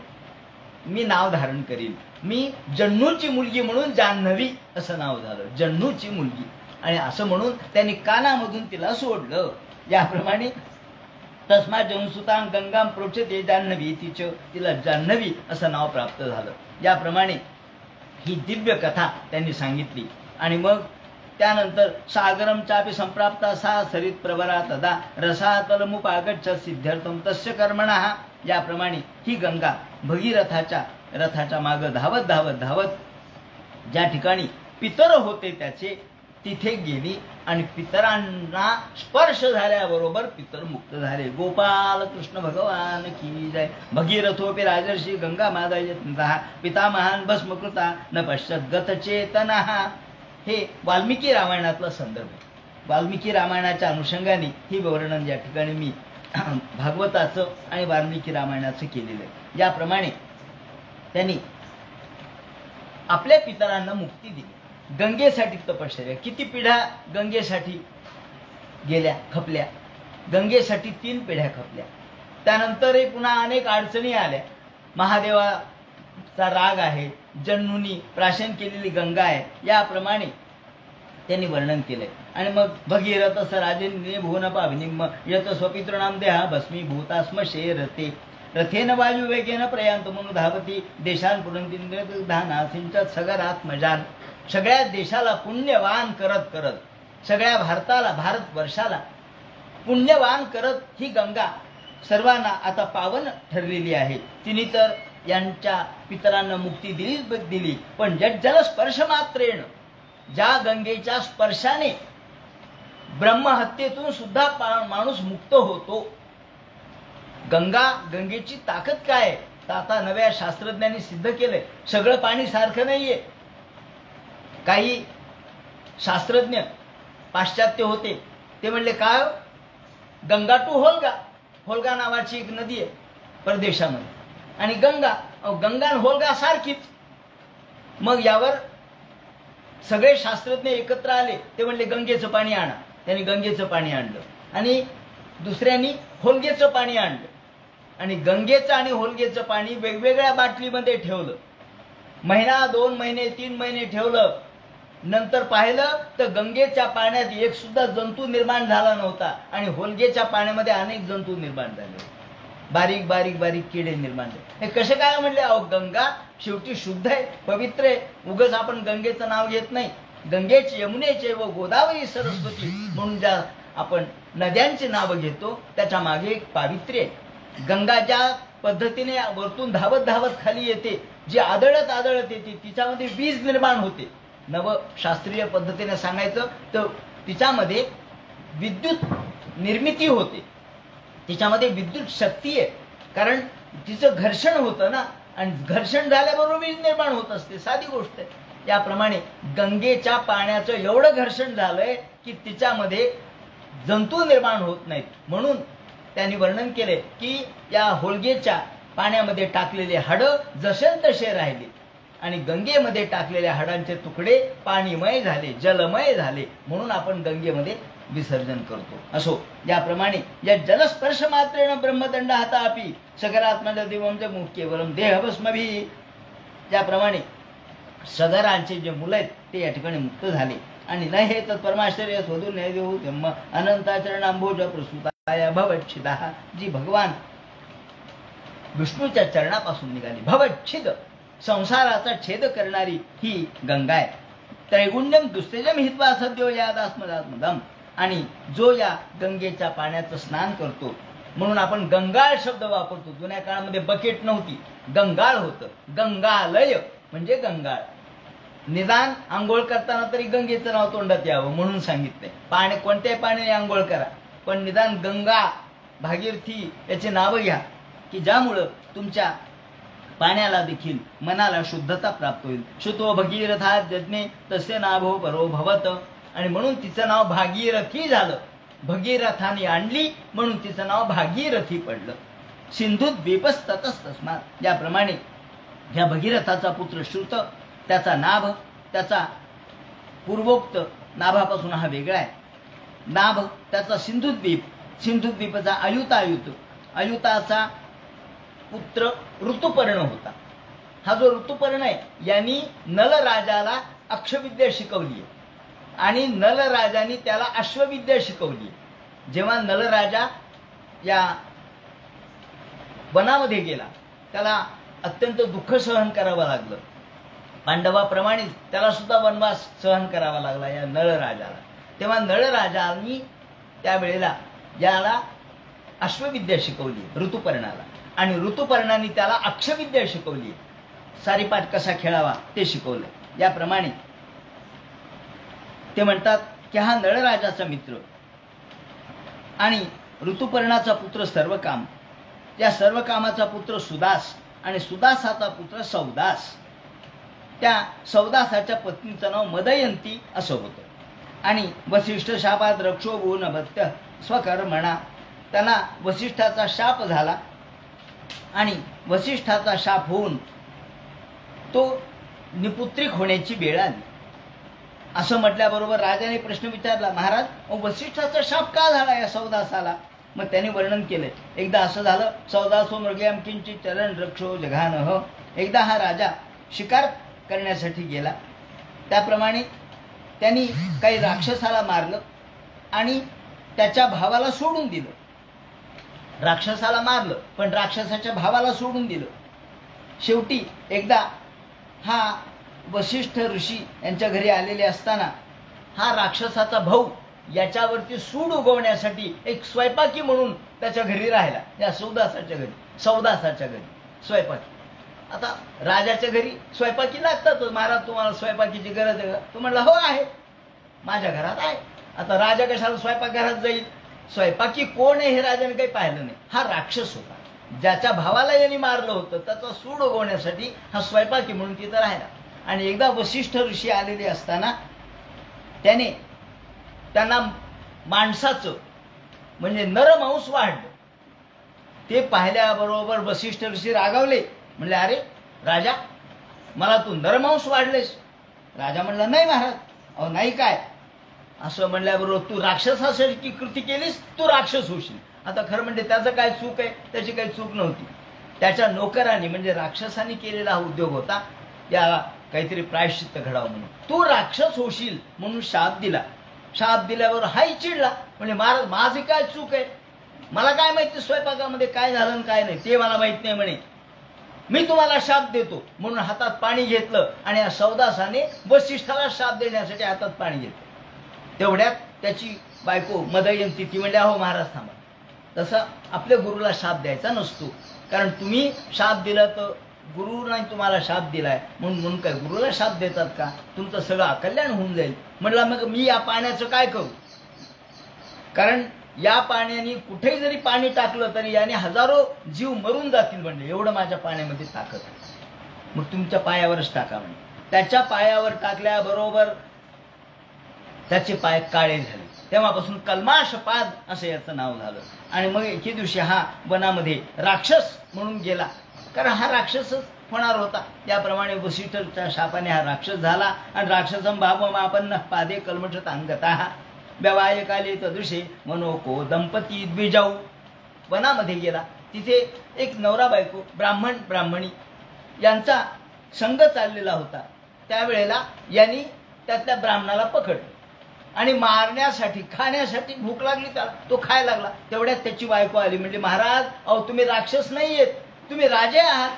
S1: मी नाव धारण करीन. मी जन्नूची मुलगी म्हणून जान्हवी असं नाव झालं, जन्नूची मुलगी. आणि असं म्हणून त्यांनी कानामधून तिला सोडलं. याप्रमाणे तस्मा जंसुतां गंगाम प्रोक्षते जान्हवी, तिला जान्हवी असं नाव प्राप्त झालं. याप्रमाणे ही दिव्य कथा त्यांनी सांगितली. आणि मग त्यानंतर सागरम चापी संप्राप्ता सा सरित प्रवरा तदा रसातलमुपागच्छ सिद्ध्यर्थम तस्य कर्मणः. याप्रमाणे ही गंगा रथाच्या मागं धावत धावत धावत ज्या ठिकाणी पितर होते त्याचे तिथे गेली आणि पितरांना स्पर्श झाल्याबरोबर पितर मुक्त झाले. गोपाल कृष्ण भगवान की जय. भगीरथोपी राजर्षी गंगा मादयतः पितामहान भस्मकृता न पश्चात गत चेतनः. हे वाल्मिकी रामायणातला संदर्भ आहे. वाल्मिकी रामायणाच्या अनुषंगाने ही वर्णन या ठिकाणी मी भागवताचं आणि वाल्मिकी रामायणाचं केलेलं आहे. याप्रमाणे त्यांनी आपल्या पितरांना मुक्ती दिली. गंगेसाठी तपश्चर्या, किती पिढ्या गंगेसाठी गेल्या, खपल्या. गंगेसाठी 3 पिढ्या खपल्या. त्यानंतरही पुन्हा अनेक अडचणी आल्या. महादेवाचा राग आहे, जन्नूनी प्राशन केलेली गंगा आहे. याप्रमाणे त्यांनी वर्णन केलंय. आणि मग भगीरथ स राजेंद्रिय भुवन पावनिम यत स्वपितृणाम देहा भस्मी भूतास्म शेरते रथेन वायू वेगेन प्रयांत म्हणून धावती देशान पुनंती धाना सिंचत सगरात्मजान. सगळ्या देशाला पुण्यवान करत करत, सगळ्या भारतवर्षाला पुण्यवान करत ही गंगा सर्वांना आता पावन ठरलेली आहे. तिने तर यांच्या पितरांना मुक्ती दिली, पण जलस्पर्श मात्रेण, ज्या गंगेच्या स्पर्शाने ब्रह्महत्येतून सुद्धा माणूस मुक्त होतो. गंगेची ताकद काय तर आता नव्या शास्त्रज्ञांनी सिद्ध केलंय. सगळं पाणी सारखं नाहीये. काही शास्त्रज्ञ पाश्चात्य होते, ते म्हणले काय, गंगा टू होलगा नावाची एक नदी आहे परदेशामध्ये, आणि गंगा आणि होलगा सारखीच. मग यावर सगळे शास्त्रज्ञ एकत्र आले. ते म्हणले गंगेचं पाणी आणा. त्यांनी गंगेचं पाणी आणलं आणि दुसऱ्यांनी होलगेचं पाणी आणलं. आणि गंगेचं आणि होलगेचं पाणी वेगवेगळ्या बाटलीमध्ये ठेवलं. महिना, 2 महिने, 3 महिने ठेवलं. नंतर पाहिलं तर गंगेच्या पाण्यात एक सुद्धा जंतू निर्माण झाला नव्हता आणि होलगेच्या पाण्यामध्ये अनेक जंतू निर्माण झाले. बारीक बारीक बारीक किडे निर्माण झाले. हे कसे काय म्हणले? अहो, गंगा शेवटी शुद्ध आहे, पवित्र आहे. उगाच आपण गंगेचं नाव घेत नाही. गंगेचे, यमुनेचे व गोदावरी सरस्वती म्हणून ज्या आपण नद्यांची नावं घेतो त्याच्या मागे एक पावित्र्य आहे. गंगा ज्या पद्धतीने वरतून धावत धावत खाली येते, जी आदळत आदळत येते, तिच्यामध्ये वीज निर्माण होते. नवशास्त्रीय पद्धतीने सांगायचं तर तिच्यामध्ये विद्युत निर्मिती होते. तिच्यामध्ये विद्युत शक्ती आहे, कारण तिचं घर्षण होतं ना, आणि घर्षण झाल्याबरोबर वीज निर्माण होत असते. साधी गोष्ट आहे. याप्रमाणे गंगेच्या पाण्याचं एवढं घर्षण झालंय की तिच्यामध्ये जंतू निर्माण होत नाहीत. म्हणून त्यांनी वर्णन केले की या होलगेच्या पाण्यामध्ये टाकलेले हाडं जसे तसे राहिले आणि गंगेमध्ये टाकलेल्या हाडांचे तुकडे पाणीमय झाले, जलमय झाले. म्हणून आपण गंगेमध्ये विसर्जन करतो. असो, याप्रमाणे या जलस्पर्श मात्रेण ब्रह्मदंड हातापी सगरात्मज दिवंच केवलम देहभस्मभी. त्याप्रमाणे सगरांचे जे मुलं आहेत ते या ठिकाणी मुक्त झाले. आणि न हे तर परमाश्चर्य शोधून न देऊ ब्रह्म अनंताचरणांभोज प्रसूताय भवच्छिदा. जी भगवान विष्णूच्या चरणापासून निघाली, भवच्छिद, संसाराचा छेद करणारी ही गंगा आहे. त्रैगुण्यम दुस्तेजम हित्वा सद्यो यादास्मदात्मदम. आणि जो या गंगेच्या पाण्याचं स्नान करतो, म्हणून आपण गंगाळ शब्द वापरतो. जुन्या काळामध्ये बकेट नव्हती, गंगाळ होतं. गंगालय म्हणजे गंगाळ. निदान आंघोळ करताना तरी गंगेचं नाव तोंडात यावं म्हणून सांगितलंय. पाणी कोणत्याही पाण्याने आंघोळ करा, पण निदान गंगा, भागीरथी याचे नावं घ्या, की ज्यामुळं तुमच्या पाण्याला देखील मनाला शुद्धता प्राप्त होईल. शुतो भगीरथा यज्ञे तस्य नाभो परो भवत. आणि म्हणून तिचं नाव भागीरथी झालं. भगीरथाने आणली म्हणून तिचं नाव भागीरथी पडलं. सिंधुद्वीपस्ततस्तस्मात्. ज्याप्रमाणे ह्या भगीरथाचा पुत्र श्रुत, त्याचा नाभ, त्याचा पूर्वोक्त नाभापासून हा वेगळा आहे. नाभ त्याचा सिंधुद्वीप, सिंधुद्वीपचा अयुताचा पुत्र ऋतुपर्ण होता. हा जो ऋतुपर्ण आहे यांनी नलराजाला अक्षविद्या शिकवली आणि नलराजाने त्याला अश्वविद्या शिकवली. जेव्हा नलराजा या वनामध्ये गेला त्याला अत्यंत दुःख सहन करावं लागलं. पांडवाप्रमाणेच त्याला सुद्धा वनवास सहन करावा लागला या नळराजाला. तेव्हा नळराजांनी त्यावेळेला याला अश्वविद्या शिकवली ऋतुपर्णाला आणि ऋतुपर्णाने त्याला अक्षविद्या शिकवली. सारीपाट कसा खेळावा ते शिकवलं. याप्रमाणे ते म्हणतात की हा नळराजाचा मित्र आणि ऋतुपर्णाचा पुत्र सर्वकाम, या सर्वकामाचा पुत्र सुदास आणि सुदासाचा पुत्र सौदास. त्या सौदासाच्या पत्नीचं नाव मदयंती असं होतं. आणि वसिष्ठ शापात रक्षोभून भत्य स्वकर्मणा, त्यांना वसिष्ठाचा शाप झाला आणि वसिष्ठाचा शाप होऊन तो निपुत्रिक होण्याची वेळ आली. असं म्हटल्याबरोबर राजाने प्रश्न विचारला, महाराज वसिष्ठाचा शाप का झाला या सौदासाला? मग त्यांनी वर्णन केले. एकदा असं झालं, सौदासो मृगयाम किंचित चरण रक्षो जघानः. एकदा हा राजा शिकार करण्यासाठी गेला. त्याप्रमाणे त्यांनी काही राक्षसाला मारलं आणि त्याच्या भावाला सोडून दिलं. राक्षसाला मारलं पण राक्षसाच्या भावाला सोडून दिलं. शेवटी एकदा हा वसिष्ठ ऋषी यांच्या घरी आलेले असताना हा राक्षसाचा भाऊ याच्यावरती सूड उगवण्यासाठी एक स्वयंपाकी म्हणून त्याच्या घरी राहिला. या सौदासाच्या घरी स्वयंपाकी. आता राजाच्या घरी स्वयंपाकी लागतातच. महाराज तुम्हाला स्वयंपाकीची गरज आहे का? तो म्हणला हो आहे, माझ्या घरात आहे. आता राजा कशाला स्वयंपाकघरात जाईल? स्वयंपाकी कोण आहे हे राजाने काही पाहिलं नाही. हा राक्षस होता, ज्याच्या भावाला यांनी मारलं होतं त्याचा सूड उगवण्यासाठी हा स्वयंपाकी म्हणून तिथं राहिला. आणि एकदा वसिष्ठ ऋषी आलेले असताना त्यांना माणसाचं म्हणजे नरमांस वाढलं. ते पाहिल्याबरोबर वसिष्ठ ऋषी रागावले. म्हणले, अरे राजा, मला तू नरमांस वाढलेस? राजा म्हणला, नाही महाराज. अहो नाही काय? असं म्हणल्याबरोबर तू राक्षसासारखी कृती केलीस, तू राक्षस होशील. आता खरं म्हणजे त्याचं काय चूक आहे? त्याची काही चूक नव्हती. त्याच्या नोकरांनी म्हणजे राक्षसांनी केलेला हा उद्योग होता. त्याला काहीतरी प्रायश्चित्त घडावं म्हणून तू राक्षस होशील म्हणून शाप दिला. शाप दिल्यावर हाही चिडला. म्हणजे महाराज माझी काय चूक आहे? मला काय माहिती स्वयंपाकामध्ये काय झालं आणि काय नाही ते मला माहित नाही म्हणे. मी तुम्हाला शाप देतो म्हणून हातात पाणी घेतलं आणि या सौदासाने वसिष्ठाला शाप देण्यासाठी हातात पाणी घेतलं. तेवढ्यात त्याची बायको मदयंती ती म्हणल्या, हो महाराज थांबा, तसं आपल्या गुरुला शाप द्यायचा नसतो. कारण तुम्ही शाप दिला तर गुरुने तुम्हाला शाप दिलाय म्हणून काय गुरुला शाप देतात का? तुमचं सगळं अकल्याण होऊन जाईल. म्हटलं मग मी या पाण्याचं काय करू? कारण या पाण्याने कुठेही जरी पाणी टाकलं तरी याने हजारो जीव मरून जातील. म्हणजे एवढं माझ्या पाण्यामध्ये ताकद आहे. मग तुमच्या पायावरच टाका म्हणे. त्याच्या पायावर टाकल्याबरोबर त्याचे पाय काळे झाले. तेव्हापासून कल्माशपाद असं याचं नाव झालं. आणि मग एके दिवशी हा वनामध्ये राक्षस म्हणून गेला. कारण हा राक्षसच होणार होता. त्याप्रमाणे वसिष्ठाच्या शापाने हा राक्षस झाला. आणि राक्षसं भावमापन्न पादे कल्मषत अंगतः व्यवायकाले तदृशे मनोको दंपती द्विजाऊ. वनामध्ये गेला. तिथे एक नवरा बायको ब्राह्मणी यांचा संग चाललेला होता. त्यावेळेला यांनी त्यातल्या ब्राह्मणाला पकडलं आणि मारण्यासाठी खाण्यासाठी भूक लागली त्याला. तो खायला लागला. तेवढ्यात त्याची बायको आली. म्हणजे महाराज अहो तुम्ही राक्षस नाहीयेत, तुम्ही राजे आहात.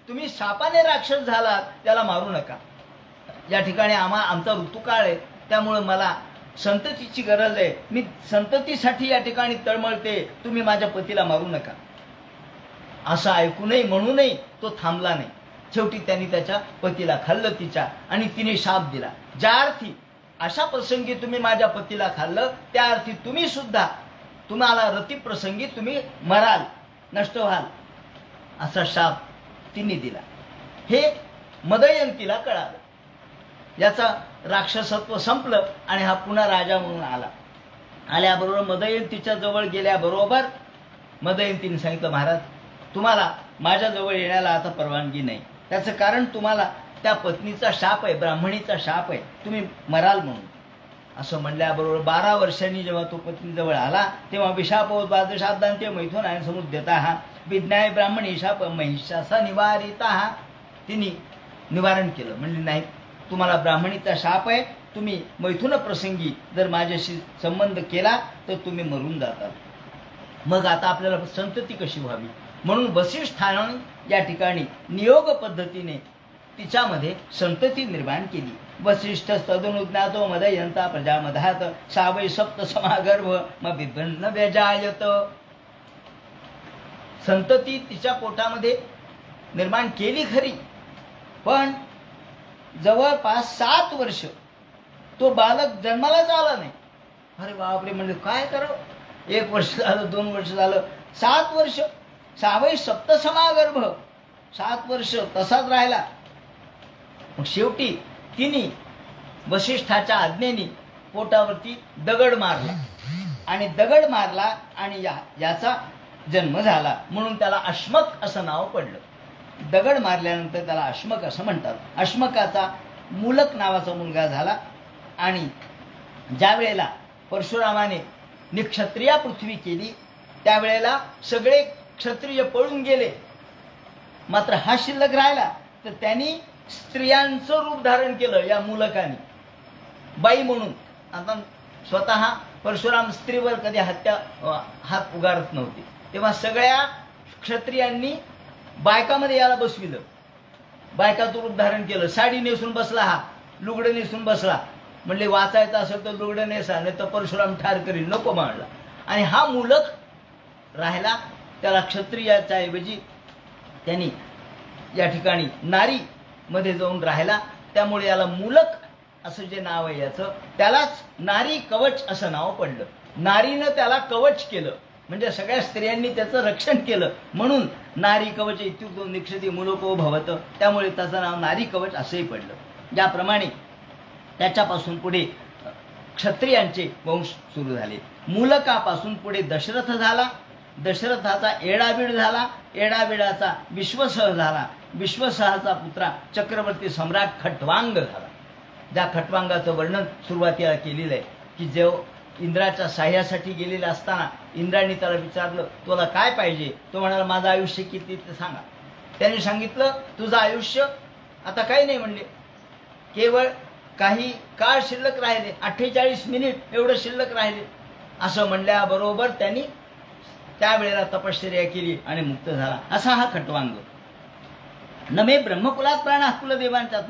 S1: तुम्ही शापाने राक्षस झालात, त्याला मारू नका. या ठिकाणी आमचा ऋतुकाळ आहे, त्यामुळे मला संततीची गरज आहे. मी संततीसाठी या ठिकाणी तळमळते. तुम्ही माझ्या पतीला मारू नका. असं ऐकूनही म्हणूनही तो थांबला नाही. शेवटी त्यांनी त्याच्या पतीला खाल्लं तिच्या आणि तिने शाप दिला. ज्या अर्थी अशा प्रसंगी तुम्ही माझ्या पतीला खाल्लं त्या अर्थी तुम्ही सुद्धा तुम्हाला रतिप्रसंगी तुम्ही मराल, नष्ट व्हाल, असा शाप तिने दिला. हे मदयंतीला कळालं. याचा राक्षसत्व संपलं आणि हा पुन्हा राजा म्हणून आला. आल्याबरोबर मदयंतीच्या जवळ गेल्याबरोबर मदयंतीने सांगितलं, महाराज तुम्हाला माझ्या जवळ येण्याला आता परवानगी नाही. त्याचं कारण तुम्हाला त्या पत्नीचा शाप आहे, ब्राह्मणीचा शाप आहे, तुम्ही मराल म्हणून. असं म्हणल्याबरोबर 12 वर्षांनी जेव्हा तो पत्नीजवळ आला तेव्हा विशापोद्वाद शाब्दांते मैथून आणि समुद्यता विज्ञाय ब्राह्मणी शाप महिषासा निवारिता. तिने निवारण केलं. म्हणजे नाही, तुम्हाला ब्राह्मणीचा शाप आहे, तुम्ही मैथुन प्रसंगी जर माझ्याशी संबंध केला तर तुम्ही मरून जातात. मग आता आपल्याला संतती कशी व्हावी, म्हणून वसिष्ठाने या ठिकाणी नियोग पद्धतीने तिच्यामध्ये संतती निर्माण केली. वसिष्ठ तदनुज्ञातो मदयंता प्रजामधात सा वै सप्त समागर्भ मग विभिन्न व्यजायत. संतती तिच्या पोटामध्ये निर्माण केली खरी, पण जवळपास 7 वर्ष तो बालक जन्मालाच आला नाही. अरे बापरे, म्हणजे काय करावं, 1 वर्ष झालं, 2 वर्ष झालं, 7 वर्ष. सावय सप्त समागर्भ, 7 वर्ष तसाच राहिला. मग शेवटी तिने वसिष्ठाच्या आज्ञेने पोटावरती दगड मारला आणि दगड मारला आणि याचा जन्म झाला, म्हणून त्याला अश्मक असं नाव पडलं. दगड मारल्यानंतर त्याला अश्मक असं म्हणतात. अश्मकाचा मूलक नावाचा मुलगा झाला. आणि ज्या वेळेला परशुरामाने निक्षत्रिया पृथ्वी केली त्यावेळेला सगळे क्षत्रिय पळून गेले, मात्र हा शिल्लक राहिला. तर त्यांनी स्त्रियांचं रूप धारण केलं या मूलकाने, बाई म्हणून. आता स्वतः परशुराम स्त्रीवर कधी हात उगारत नव्हते, तेव्हा सगळ्या क्षत्रियांनी बायकामध्ये याला बसविलं, बायकाचं रूप धारण केलं. साडी नेसून बसला, हा लुगडं नेसून बसला. म्हणले वाचायचं असेल तर लुगडं नेसा, नाही तर परशुराम ठार करील, नको म्हणला. आणि हा मूलक राहिला, त्याला क्षत्रियाच्या ऐवजी त्यांनी या ठिकाणी नारी मध्ये जाऊन राहिला. त्यामुळे याला मूलक असं जे नाव आहे याचं, त्यालाच नारी कवच असं नाव पडलं. नारीनं त्याला कवच केलं, म्हणजे सगळ्या स्त्रियांनी त्याचं रक्षण केलं, म्हणून नारी कवच इत्युक्तो निक्षति मूलको भवत. त्यामुळे त्याचं नाव नारी कवच असंही पडलं. याप्रमाणे त्याच्यापासून पुढे क्षत्रियांचे वंश सुरू झाले. मूलकापासून पुढे दशरथ झाला, दशरथाचा एडाबीड झाला, एडाबीडाचा विश्वसह झाला, विश्वसहाचा पुत्रा चक्रवर्ती सम्राट खट्वांग झाला. ज्या खट्वांगाचं वर्णन सुरुवातीला केलेलं आहे की जेव्हा इंद्राच्या साह्यासाठी गेलेला असताना इंद्राने त्याला विचारलं तुला काय पाहिजे, तो म्हणाला माझं आयुष्य किती ते सांगा. त्याने सांगितलं तुझं आयुष्य आता काही नाही म्हणले, केवळ काही काळ शिल्लक राहिले, 48 मिनिट एवढं शिल्लक राहिले. असं म्हणल्याबरोबर त्यांनी त्यावेळेला तपश्चर्या केली आणि मुक्त झाला. असा हा खट्वांग. नमे ब्रह्मकुलात प्राण कुलदेवांच्या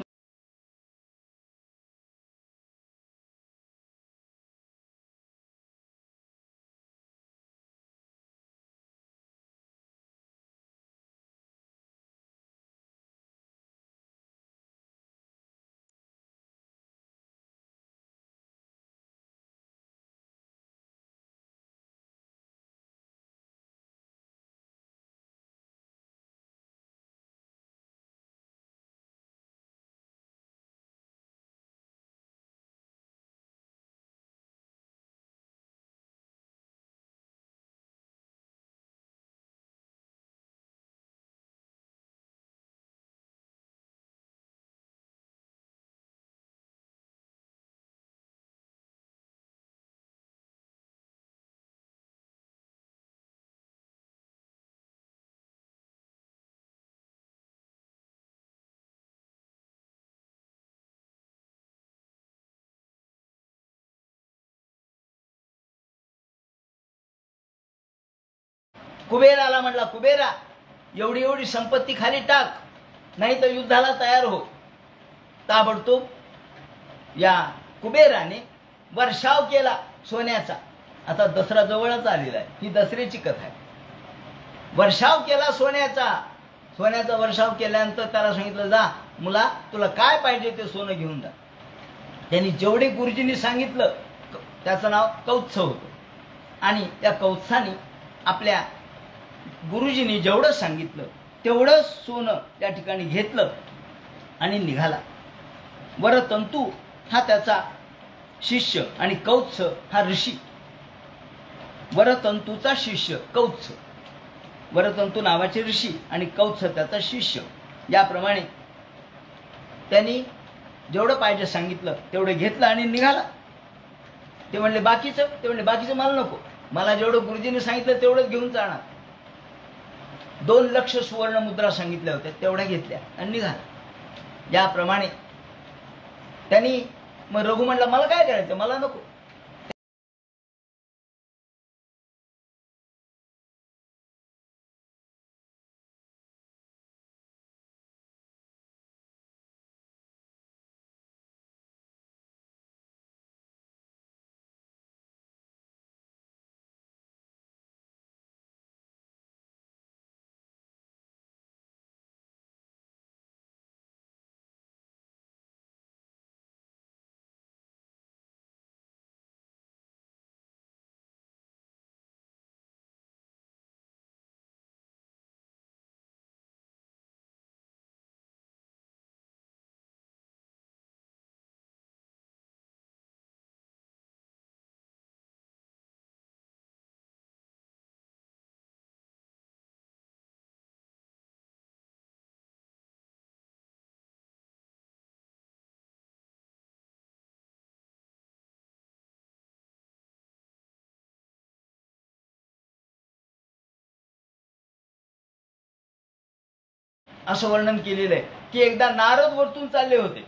S1: कुबेराला म्हणला कुबेरा एवढी एवढी संपत्ती खाली टाक, नाही तर युद्धाला तयार हो. ताबडतोब या कुबेराने वर्षाव केला सोन्याचा. आता दसरा जवळच आलेला आहे, ही दसऱ्याची कथा आहे. वर्षाव केला सोन्याचा. सोन्याचा वर्षाव केल्यानंतर त्याला सांगितलं जा मुला तुला काय पाहिजे ते सोनं घेऊन जा. त्यांनी जेवढे गुरुजींनी सांगितलं, त्याचं नाव कौत्स होतं, आणि त्या कौत्साने आपल्या गुरुजींनी जेवढं सांगितलं तेवढं सोनं त्या ठिकाणी घेतलं आणि निघाला. वरतंतू हा त्याचा शिष्य आणि कौत्स हा ऋषी. वरतंतूचा शिष्य कौत्स, वरतंतू नावाचे ऋषी आणि कौत्स त्याचा शिष्य. याप्रमाणे त्यांनी जेवढं पाहिजे सांगितलं तेवढं घेतलं आणि निघाला. ते म्हणले बाकीचं मला नको, मला जेवढं गुरुजींनी सांगितलं तेवढंच घेऊन जाणार. 2 लक्ष सुवर्ण मुद्रा सांगितल्या होत्या, तेवढ्या घेतल्या आणि निघाला. याप्रमाणे त्यांनी मग रघु म्हणला मला काय करायचं, मला नको. असं वर्णन केलेलं आहे की एकदा नारद वरतून चालले होते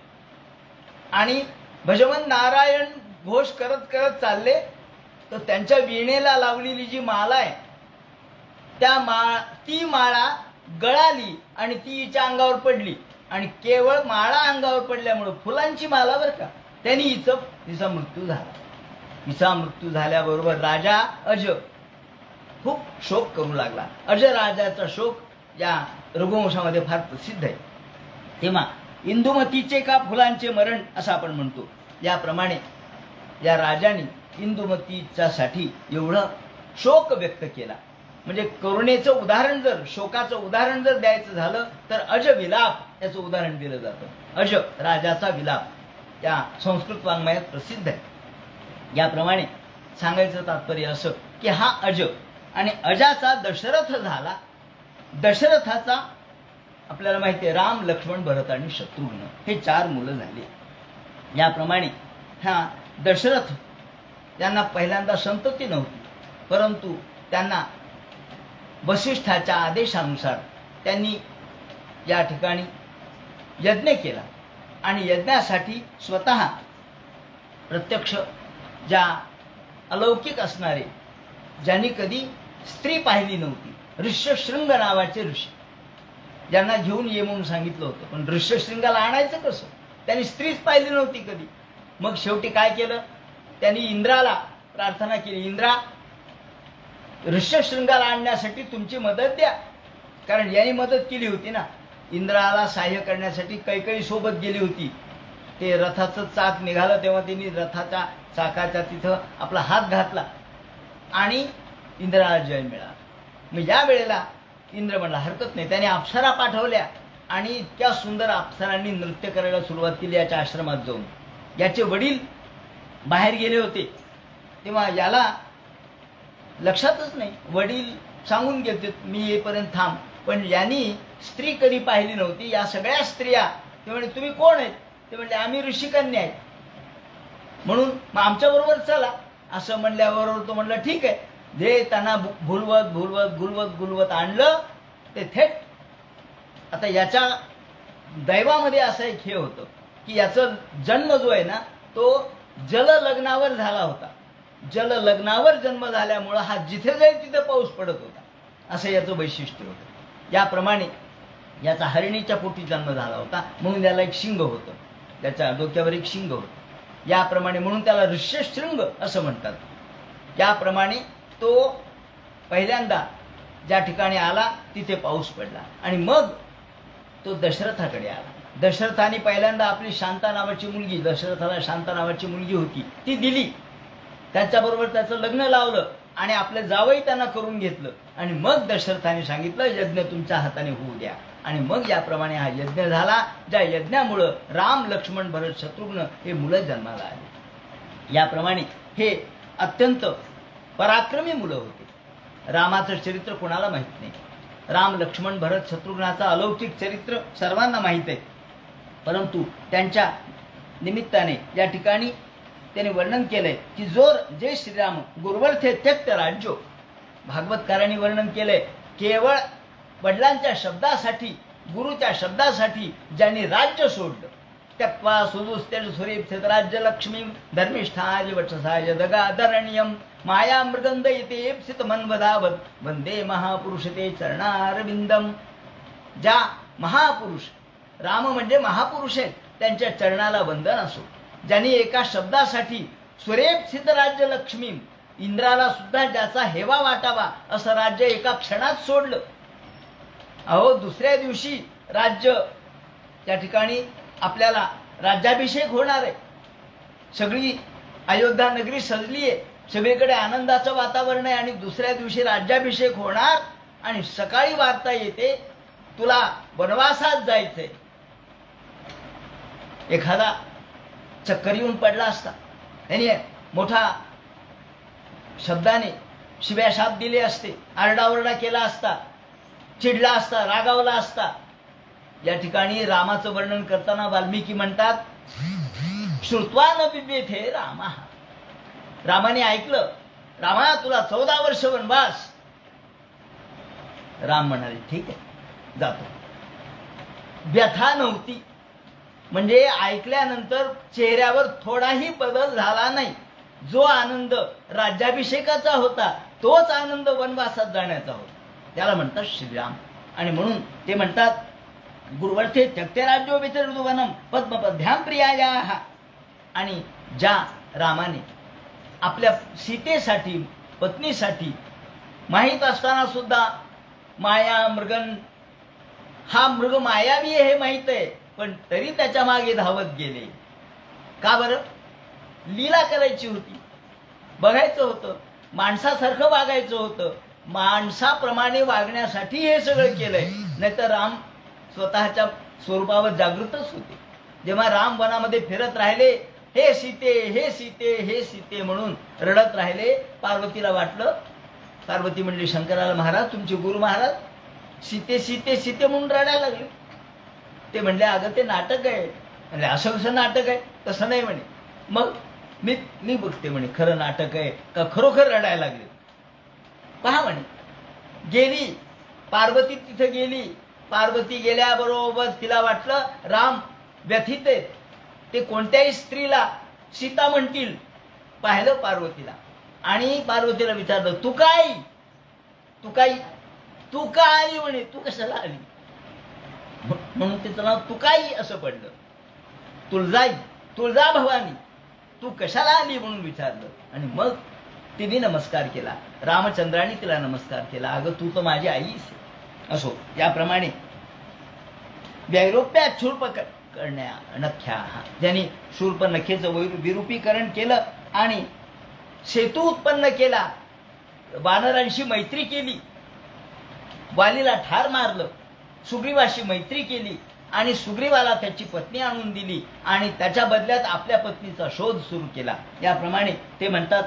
S1: आणि भजवन नारायण घोष करत करत चालले, तर त्यांच्या वीणेला लावलेली जी माळा आहे ती माळा गळाली आणि ती हिच्या अंगावर पडली आणि केवळ माळा अंगावर पडल्यामुळे फुलांची माला बरं का, त्यांनी हिचा मृत्यू झाला. हिचा मृत्यू झाल्याबरोबर राजा अज खूप शोक करू लागला. अज राजाचा शोक या रघुवंशामध्ये फार प्रसिद्ध आहे. तेव्हा इंदुमतीचे का फुलांचे मरण असं आपण म्हणतो. याप्रमाणे या राजाने इंदुमतीच्यासाठी एवढं शोक व्यक्त केला. म्हणजे करुणेचं उदाहरण जर, शोकाचं उदाहरण जर द्यायचं झालं तर अज विलाप याचं उदाहरण दिलं जातं. अज राजाचा विलाप या संस्कृत वाङ्मयात प्रसिद्ध आहे. याप्रमाणे सांगायचं तात्पर्य असं की हा अज आणि अजाचा दशरथ झाला. दशरथाचा आपल्याला माहिती आहे राम, लक्ष्मण, भरत आणि शत्रुघ्न हे 4 मुलं झाली. याप्रमाणे हा दशरथ त्यांना पहिल्यांदा संतती नव्हती, परंतु त्यांना वसिष्ठाच्या आदेशानुसार त्यांनी या ठिकाणी यज्ञ केला आणि यज्ञासाठी स्वतः प्रत्यक्ष ज्या अलौकिक असणारे, ज्यांनी कधी स्त्री पाहिली नव्हती, ऋष्यशृंग नावाचे ऋषी, ज्यांना घेऊन ये म्हणून सांगितलं होतं, पण ऋष्यशृंगाला आणायचं कसं, त्यांनी स्त्रीच पाहिली नव्हती कधी. मग शेवटी काय केलं, त्यांनी इंद्राला प्रार्थना केली, इंद्रा ऋष्यशृंगाला आणण्यासाठी तुमची मदत द्या. कारण यांनी मदत केली होती ना, इंद्राला सहाय्य करण्यासाठी कैकेयी सोबत गेली होती. ते रथाचं चाक निघालं तेव्हा त्यांनी रथाच्या चाकाच्या तिथं आपला हात घातला आणि इंद्राला जय मिळाला. मग या वेळेला इंद्र म्हणला हरकत नाही. त्याने अप्सरा पाठवल्या आणि इतक्या सुंदर अप्सरांनी नृत्य करायला सुरुवात केली याच्या आश्रमात जाऊन. याचे वडील बाहेर गेले होते तेव्हा याला लक्षातच नाही, वडील सांगून गेले मी येईपर्यंत थांब, पण यांनी स्त्री कधी पाहिली नव्हती. या सगळ्या स्त्रिया ते म्हणजे तुम्ही कोण आहेत, ते म्हणजे आम्ही ऋषिकन्या आहेत, म्हणून मग आमच्या बरोबर चला असं म्हणल्याबरोबर तो म्हणला ठीक आहे. जे त्यांना भुलवत भुलवत गुलवत गुलवत आणलं ते थेट. आता याच्या दैवामध्ये असं एक हे होतं की याचा जन्म जो आहे ना तो जललग्नावर झाला होता. जललग्नावर जन्म झाल्यामुळं हा जिथे जाईल तिथे पाऊस पडत होता, असं याचं वैशिष्ट्य होतं. याप्रमाणे याचा हरिणीच्या पोटी जन्म झाला होता म्हणून त्याला एक शिंग होतं, त्याच्या डोक्यावर एक शिंग होतं. याप्रमाणे म्हणून त्याला ऋष्यशृंग असं म्हणतात. याप्रमाणे तो पहिल्यांदा ज्या ठिकाणी आला तिथे पाऊस पडला आणि मग तो दशरथाकडे आला. दशरथाने पहिल्यांदा आपली शांता नावाची मुलगी, दशरथाला शांता नावाची मुलगी होती, ती दिली. त्याच्याबरोबर त्याचं लग्न लावलं आणि आपलं जावई त्यांना करून घेतलं आणि मग दशरथाने सांगितलं यज्ञ तुमच्या हाताने होऊ द्या. आणि मग याप्रमाणे हा यज्ञ झाला, ज्या यज्ञामुळं राम, लक्ष्मण, भरत, शत्रुघ्न हे मुलं जन्माला आले. याप्रमाणे हे अत्यंत पराक्रमी मुलं होते. रामाचं चरित्र कोणाला माहित नाही. राम, लक्ष्मण, भरत, शत्रुघ्नाचं अलौकिक चरित्र सर्वांना माहीत आहे, परंतु त्यांच्या निमित्ताने या ठिकाणी त्याने वर्णन केलंय की जे श्रीराम गुरुवर्थे त्यक्त राज्यो, भागवतकारांनी वर्णन केलंय केवळ वडिलांच्या शब्दासाठी, गुरुच्या शब्दासाठी ज्यांनी राज्य सोडलं, त्यक्त्वा सुदुस्तेज सुरेप्सित राज्य लक्ष्मी धर्मिष्ठाज वक्षसाय दगाधरणीयम माया मृगंध इथे एप्सित मनवधावत वंदे महापुरुष ते चरणारविंदम. ज्या महापुरुष, राम म्हणजे महापुरुष आहेत, त्यांच्या चरणाला वंदन असो. ज्यांनी एका शब्दासाठी सुरेप्सित राज्य लक्ष्मी, इंद्राला सुद्धा ज्याचा हेवा वाटावा असं राज्य एका क्षणात सोडलं. अहो, दुसऱ्या दिवशी राज्य त्या ठिकाणी आपल्याला राज्याभिषेक होणार आहे. सगळी अयोध्या नगरी सजली आहे, सगळीकडे आनंदाचं वातावरण आहे आणि दुसऱ्या दिवशी राज्याभिषेक होणार आणि सकाळी वार्ता येते तुला वनवासात जायचंय. एखादा चक्कर येऊन पडला असता, त्यांनी मोठा शब्दाने शिव्या शाप दिले असते, आरडाओरडा केला असता, चिडला असता, रागावला असता. या ठिकाणी रामाचं वर्णन करताना वाल्मिकी म्हणतात, श्रुत्वा न बिभेथे रामा. रामाने ऐकलं, रामा तुला 14 वर्ष वनवास. राम म्हणाले ठीक आहे जातो. व्यथा नव्हती, म्हणजे ऐकल्यानंतर चेहऱ्यावर थोडाही बदल झाला नाही. जो आनंद राज्याभिषेकाचा होता तोच आनंद वनवासात जाण्याचा होता. त्याला म्हणतात श्रीराम. आणि म्हणून ते म्हणतात गुरुवर्थे त्यक्ते राज्यो वितरदुवनम पद्मपद्भ्याम प्रियाया. आणि ज्या रामाने आपल्या सीतेसाठी, पत्नीसाठी माहीत असताना सुद्धा माया मृगन, हा मृग मायावी आहे हे माहीत आहे, पण तरी त्याच्या मागे धावत गेले. का बरं? लीला करायची होती, बघायचं होतं, माणसासारखं वागायचं होतं. माणसाप्रमाणे वागण्यासाठी हे सगळं केलंय, नाहीतर राम स्वतःच्या स्वरूपावर जागृतच होते. जेव्हा राम वनामध्ये फिरत राहिले, हे सीते, हे सीते, हे सीते म्हणून रडत राहिले, पार्वतीला वाटलं, पार्वती म्हणली शंकराला, महाराज तुमचे गुरु महाराज सीते सीते सीते म्हणून रडायला लागले. ते म्हणले अगं ते नाटक आहे. म्हणजे असं कसं नाटक आहे? तसं नाही म्हणे. मग मी बघते म्हणे खरं नाटक आहे का खरोखर रडायला लागले. पहा म्हणे, गेली पार्वती, तिथे गेली. पार्वती गेल्याबरोबर तिला वाटलं राम व्यथित आहेत, ते कोणत्याही स्त्रीला सीता म्हणतील. पाहिलं पार्वतीला आणि पार्वतीला विचारलं तू काय, तू का आली म्हणे, तू कशाला आली म्हणून तिचं नाव तुकाई असं पडलं. तुळजा भवानी, तू कशाला आली म्हणून विचारलं. आणि मग तिने नमस्कार केला, रामचंद्राने तिला नमस्कार केला, अगं तू तर माझी आईस. असो, याप्रमाणे वैरोप्यात शूर्प करण्या नख्या, ज्यांनी शूर्प नखेचं विरूपीकरण केलं आणि सेतू उत्पन्न केला, वानरांशी मैत्री केली, वालीला ठार मारलं, सुग्रीवाशी मैत्री केली आणि सुग्रीवाला त्याची पत्नी आणून दिली आणि त्याच्या बदल्यात आपल्या पत्नीचा शोध सुरू केला. याप्रमाणे ते म्हणतात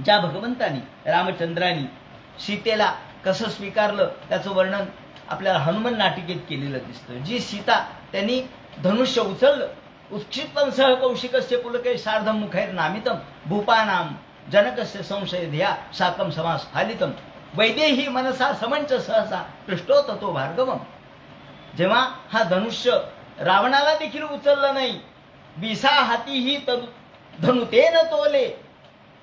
S1: ज्या भगवंतानी, रामचंद्रांनी सीतेला कसं स्वीकारलं त्याचं वर्णन आपल्याला हनुमान नाटिकेत केलेलं दिसतं. जी सीता त्यांनी धनुष्य उचललं, उत्क्षिप्तं सह कौशिकस्य पुलकै सार्धं मुखैर नामितं भूपानां जनकस्य संशय धिया साकं समास्फालितं वैदेही मनसा समंच सहसा पृष्ठो ततो भार्गवम. जेव्हा हा धनुष्य रावणाला देखील उचललं नाही, विसा हातीही धनुते न तोले,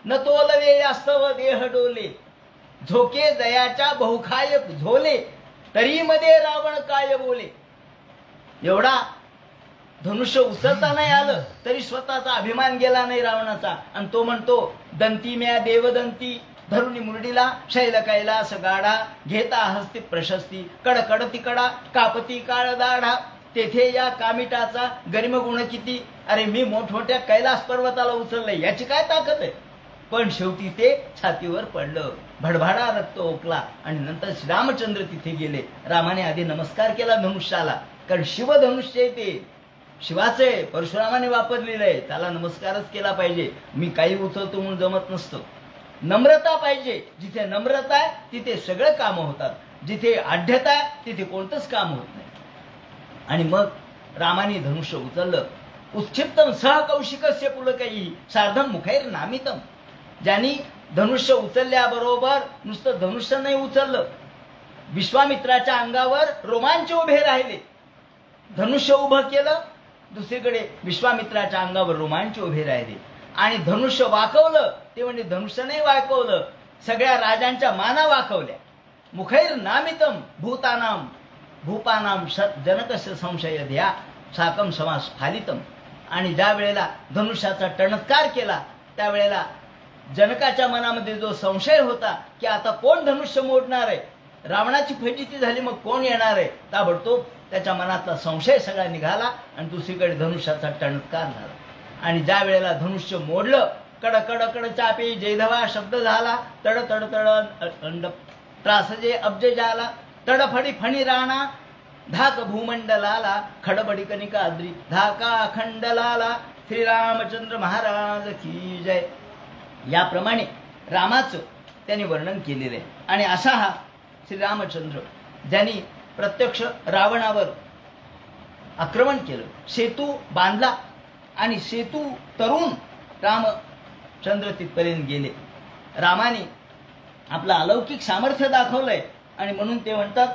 S1: न तोलवे यास्तव देह डोले, झोके दयाच्या बहुखाय झोले, तरी मध्ये रावण काय बोले. एवढा धनुष्य उचलता नाही आलं तरी स्वतःचा अभिमान गेला नाही रावणाचा. आणि तो म्हणतो दंती म्या देवदंती धरुणी मुरडीला शैल कैलास गाढा, घेता हस्ती प्रशस्ती कडकड तिकडा कापती काळ दाढा, तेथे या कामिटाचा गरिम गुण किती. अरे मी मोठमोठ्या कैलास पर्वताला उचललंय, याची काय ताकद आहे. पण शेवटी ते छातीवर पडलं, भडभाडा रक्त ओकला आणि नंतर रामचंद्र तिथे गेले. रामाने आधी नमस्कार केला धनुष्याला, कारण शिवधनुष्य ते शिवाचे परशुरामाने वापरलेलं आहे, त्याला नमस्कारच केला पाहिजे. मी काही उचलतो म्हणून जमत नसतं. नम्रता पाहिजे. जिथे नम्रता आहे तिथे सगळे काम होतात, जिथे आढ्यता आहे तिथे कोणतंच काम होत नाही. आणि मग रामाने धनुष्य उचललं. उत्क्षिप्तं सह कौशिकस्य पुलकैः सार्धं मुखैर नामितं. ज्यांनी धनुष्य उचलल्याबरोबर नुसतं धनुष्य नाही उचललं, विश्वामित्राच्या अंगावर रोमांच उभे राहिले. धनुष्य उभं केलं, दुसरीकडे विश्वामित्राच्या अंगावर रोमांच उभे राहिले आणि धनुष्य वाकवलं. ते म्हणजे धनुष्य नाही वाकवलं, सगळ्या राजांच्या माना वाकवल्या. मुखैर नामितम भूतानाम भूपानाम जनकस्य संशय ध्या साकम समास फालितम. आणि ज्या वेळेला धनुष्याचा टणत्कार केला त्यावेळेला जनकाच्या मनामध्ये जो संशय होता की आता कोण धनुष्य मोडणार आहे, रावणाची फजिती झाली मग कोण येणार आहे, ताबडतोब त्याच्या मनातला संशय सगळा निघाला आणि दुसरीकडे धनुष्याचा टणत्कार झाला. आणि ज्या वेळेला धनुष्य मोडलं, कड कड कड चापे जैधवा शब्द झाला, तड तड तड अंड त्रासजे अब्ज झाला, तडफडी फणी राणा धाक भूमंडलाला, खडबडी कनिका आद्री धाका अखंडलाला. श्रीरामचंद्र महाराज की जय. याप्रमाणे रामाचं त्यांनी वर्णन केलेलं आहे. आणि असा हा श्रीरामचंद्र ज्यांनी प्रत्यक्ष रावणावर आक्रमण केलं, सेतू बांधला आणि सेतू तरुण रामचंद्र तिथपर्यंत गेले. रामाने आपलं अलौकिक सामर्थ्य दाखवलंय आणि म्हणून ते म्हणतात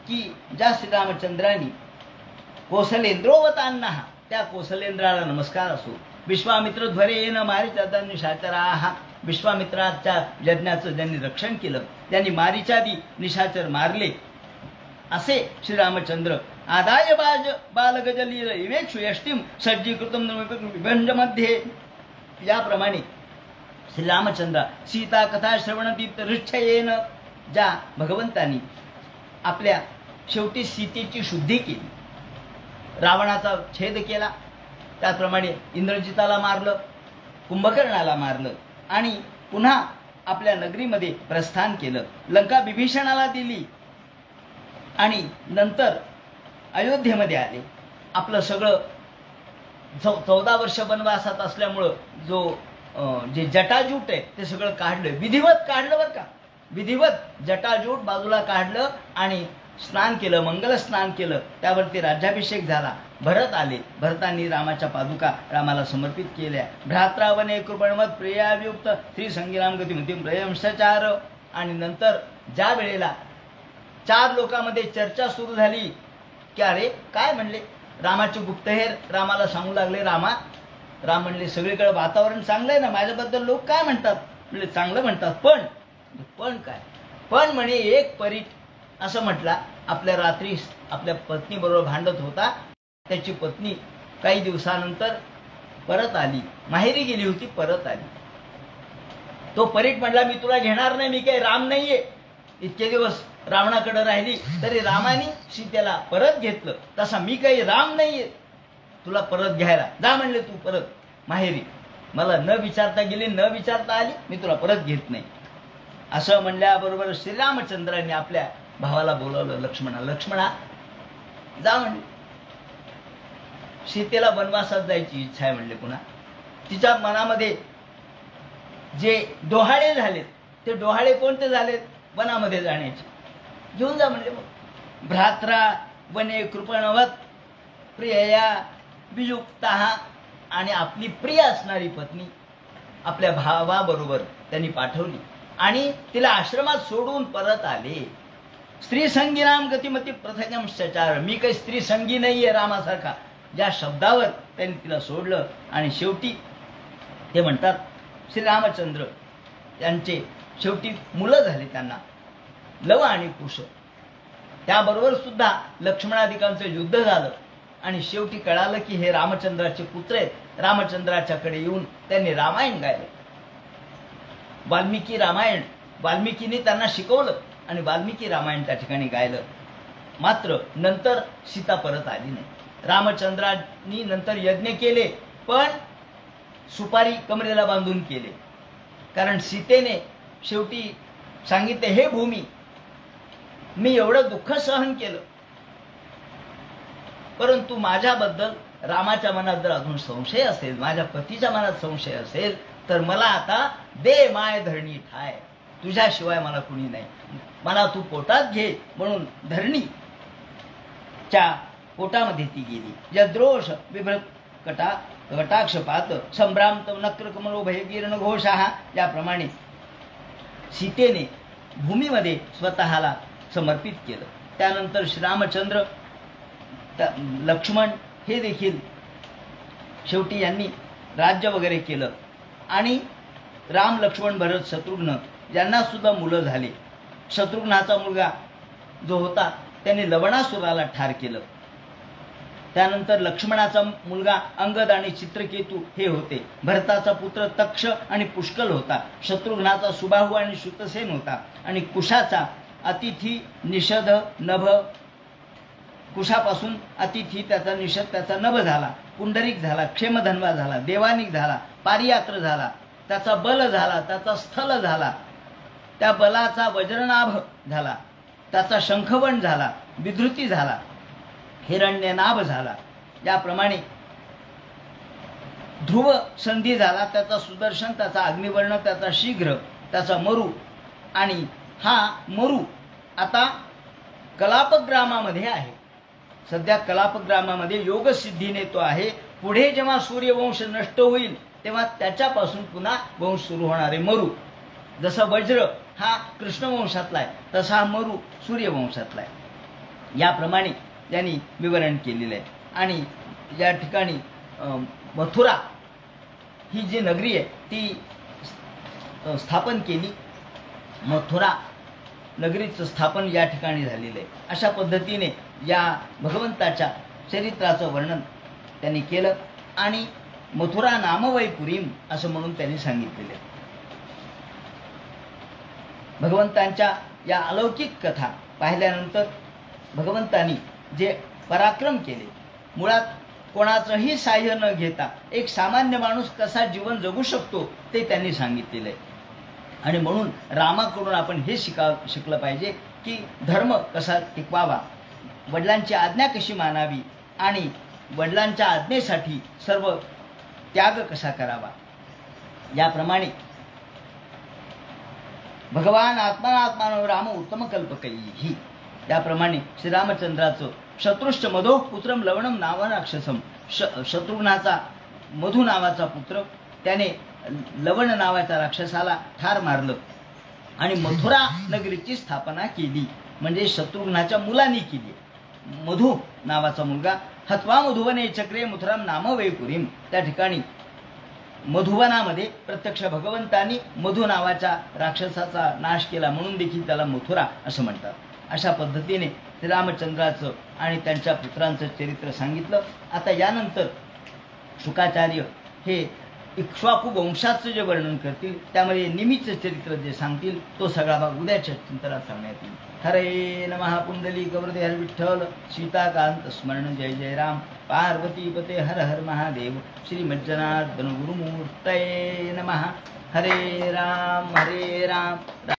S1: की ज्या श्रीरामचंद्रांनी कौशलेंद्रोवतांना त्या कौशलेंद्राला नमस्कार असो. विश्वामित्र ध्वरे येणं मारीचा निशाचरा हा विश्वामित्राच्या यज्ञाचं ज्यांनी रक्षण केलं, त्यांनी मारीचादी निशाचर मारले असे श्रीरामचंद्र. आदाय बाज बालगजलील विवेक्षु यष्टीम सज्जीकृतम विभंजमध्ये. याप्रमाणे श्रीरामचंद्र सीता कथा श्रवणतीत रिच्छयेन ज्या भगवंतांनी आपल्या शेवटी सीतेची शुद्धी केली, रावणाचा छेद केला, त्याप्रमाणे इंद्रजिताला मारलं, कुंभकर्णाला मारलं आणि पुन्हा आपल्या नगरीमध्ये प्रस्थान केलं. लंका विभीषणाला दिली आणि नंतर अयोध्येमध्ये आले. आपलं सगळं 14 वर्ष वनवासात असल्यामुळं जे जटाजूट आहे ते सगळं काढलं, विधिवत काढलं बरं का, विधिवत जटाजूट बाजूला काढलं आणि स्नान केलं, मंगल स्नान केलं. त्यावरती राज्याभिषेक झाला. भरत आले, भरतांनी रामाच्या पादुका रामाला समर्पित केल्या. भ्रात्रावने कृपणवत प्रियायुक्त श्री संगीराम गतिमती प्रयंशचार. आणि नंतर ज्या वेळेला 4 लोकांमध्ये चर्चा सुरू झाली की अरे काय म्हणले, रामाचे गुप्तहेर रामाला सांगू लागले, राम म्हणले सगळीकडे वातावरण चांगलं आहे ना, माझ्याबद्दल लोक काय म्हणतात, म्हणजे चांगलं म्हणतात, पण काय, पण म्हणे एक परीट असं म्हटला, आपल्या रात्री आपल्या पत्नीबरोबर भांडत होता, त्याची पत्नी काही दिवसानंतर परत आली, माहेरी गेली होती, परत आली. तो परीट म्हटला मी तुला घेणार नाही, मी काही राम नाहीये. इतके दिवस रावणाकडे राहिली तरी रामाने सीतेला परत घेतलं, तसा मी काही राम नाहीये तुला परत घ्यायला, जा म्हणले तू परत माहेरी, मला न विचारता गेली, न विचारता आली, मी तुला परत घेत नाही. असं म्हणल्याबरोबर श्रीरामचंद्रांनी आपल्या भावाला बोलावलं, लक्ष्मणा जा म्हणले. सीतेला वनवासात जायची इच्छा आहे म्हणले. पुन्हा तिच्या मनामध्ये जे डोहाळे झालेत ते डोहाळे कोणते झालेत, वनामध्ये जाण्याचे, घेऊन जा म्हणले. मग भ्रात्रा वने कृपणवत प्रियया वियुक्ता, आणि आपली प्रिय असणारी पत्नी आपल्या भावाबरोबर त्यांनी पाठवली आणि तिला आश्रमात सोडून परत आले. स्त्री संगीराम गतिमती प्रथम शचार, मी काही स्त्री संगी नाहीये रामासारखा, ज्या शब्दावर त्यांनी तिला सोडलं. आणि शेवटी ते म्हणतात श्रीरामचंद्र यांचे शेवटी मुलं झाली त्यांना, लव आणि कुश. त्याबरोबर सुद्धा लक्ष्मणादिकांचं युद्ध झालं आणि शेवटी कळालं की हे रामचंद्राचे पुत्र आहेत. रामचंद्राच्याकडे येऊन त्यांनी रामायण गायलं, वाल्मिकी रामायण. वाल्मिकीने त्यांना शिकवलं आणि वाल्मिकी रामायण त्या ठिकाणी गायलं. मात्र नंतर सीता परत आली नाही. रामचंद्रांनी नंतर यज्ञ केले, पण सुपारी कमरेला बांधून केले, कारण सीतेने शेवटी सांगितले, हे भूमी, मी एवढं दुःख सहन केलं, परंतु माझ्याबद्दल रामाच्या मनात जर अजून संशय असेल, माझ्या पतीच्या मनात संशय असेल, तर मला आता दे माय धरणी ठाय, तुझ्याशिवाय मला कुणी नाही, मला तू पोटात घे. म्हणून धरणीच्या पोटामध्ये ती गेली. यद्रोष विभ्रत कटाक्षपात संभ्रांत नक्र कमलो भयगीर्ण घोषा. याप्रमाणे सीतेने भूमीमध्ये स्वतःला समर्पित केलं. त्यानंतर श्रीरामचंद्र, लक्ष्मण हे देखील शेवटी यांनी राज्य वगैरे केलं आणि राम, लक्ष्मण, भरत, शत्रुघ्न यांना सुद्धा मुलं झाले. शत्रुघ्नाचा मुलगा जो होता त्याने लवणासुराला ठार केलं. त्यानंतर लक्ष्मणाचा मुलगा अंगद आणि चित्रकेतू हे होते. भरताचा पुत्र तक्ष आणि पुष्कल होता. शत्रुघ्नाचा सुबाहू आणि श्रुतसेन होता. आणि कुशाचा अतिथी, निषध, नभ, कुशापासून अतिथी त्याचा निषध त्याचा नभ झाला, पुंडरीक झाला, क्षेमधन्वा झाला, देवानिक झाला, पारियात्र झाला, त्याचा बल झाला, त्याचा स्थल झाला, त्या बलाचा वज्रनाभ झाला, त्याचा शंखवण झाला, विधृती झाला, हिरण्यनाभ झाला. याप्रमाणे ध्रुव संधी झाला, त्याचा सुदर्शन, त्याचा अग्निवर्ण, त्याचा शीघ्र, त्याचा मरु. आणि हा मरु आता कलापग्रामामध्ये आहे. सध्या कलापग्रामामध्ये योगसिद्धीने तो आहे. पुढे जेव्हा सूर्यवंश नष्ट होईल तेव्हा त्याच्यापासून पुन्हा वंश सुरू होणारे मरु. जसं वज्र हा कृष्णवंशातला आहे तसा हा मरु सूर्यवंशातला आहे. याप्रमाणे त्यांनी विवरण केलेलं आहे. आणि या ठिकाणी मथुरा ही जी नगरी आहे ती स्थापन केली. मथुरा नगरीचं स्थापन या ठिकाणी झालेलं आहे. अशा पद्धतीने या भगवंताच्या चरित्राचं वर्णन त्यांनी केलं आणि मथुरा नामवैपुरीम असं म्हणून त्यांनी सांगितलेलं आहे. भगवंतांच्या या अलौकिक कथा पाहिल्यानंतर भगवंतांनी जे पराक्रम केले, मुळात कोणाचंही साह्य न घेता एक सामान्य माणूस कसा जीवन जगू शकतो ते त्यांनी सांगितलेलं आहे. आणि म्हणून रामाकडून आपण हे शिकलं पाहिजे की धर्म कसा टिकवावा, वडिलांची आज्ञा कशी मानावी आणि वडिलांच्या आज्ञेसाठी सर्व त्याग कसा करावा. याप्रमाणे भगवान आत्मात्मानो राम उत्तम कल्पकैहि, याप्रमाणे श्रीरामचंद्राचं शत्रुश्च मधो पुत्रम लवणम नाव राक्षसम, शत्रुघ्नाचा मधु नावाचा पुत्र त्याने लवण नावाच्या राक्षसाला ठार मारलं आणि मथुरा नगरीची स्थापना केली. म्हणजे शत्रुघ्नाच्या मुलांनी केली. मधु नावाचा मुलगा हत्वा मधुवने चक्रे मथुराम नाम वैपुरीम, त्या ठिकाणी मधुवनामध्ये प्रत्यक्ष भगवंतांनी मधु नावाच्या राक्षसाचा नाश केला म्हणून देखील त्याला मथुरा असं म्हणतात. अशा पद्धतीने श्रीरामचंद्राचं आणि त्यांच्या पुत्रांचं चरित्र सांगितलं. आता यानंतर शुकाचार्य हे इक्ष्वाकू वंशाचं जे वर्णन करतील त्यामध्ये निमीचं चरित्र जे सांगतील तो सगळा भाग उद्याच्या चिंतनात सांगण्यात येईल. हरे नमः. पुंडली गौरदे हर विठ्ठल, सीताकांत स्मरण, जय जय राम, पार्वतीपते हर हर महादेव, श्री मज्जनार्दन गुरुमूर्तये नमः. हरे राम.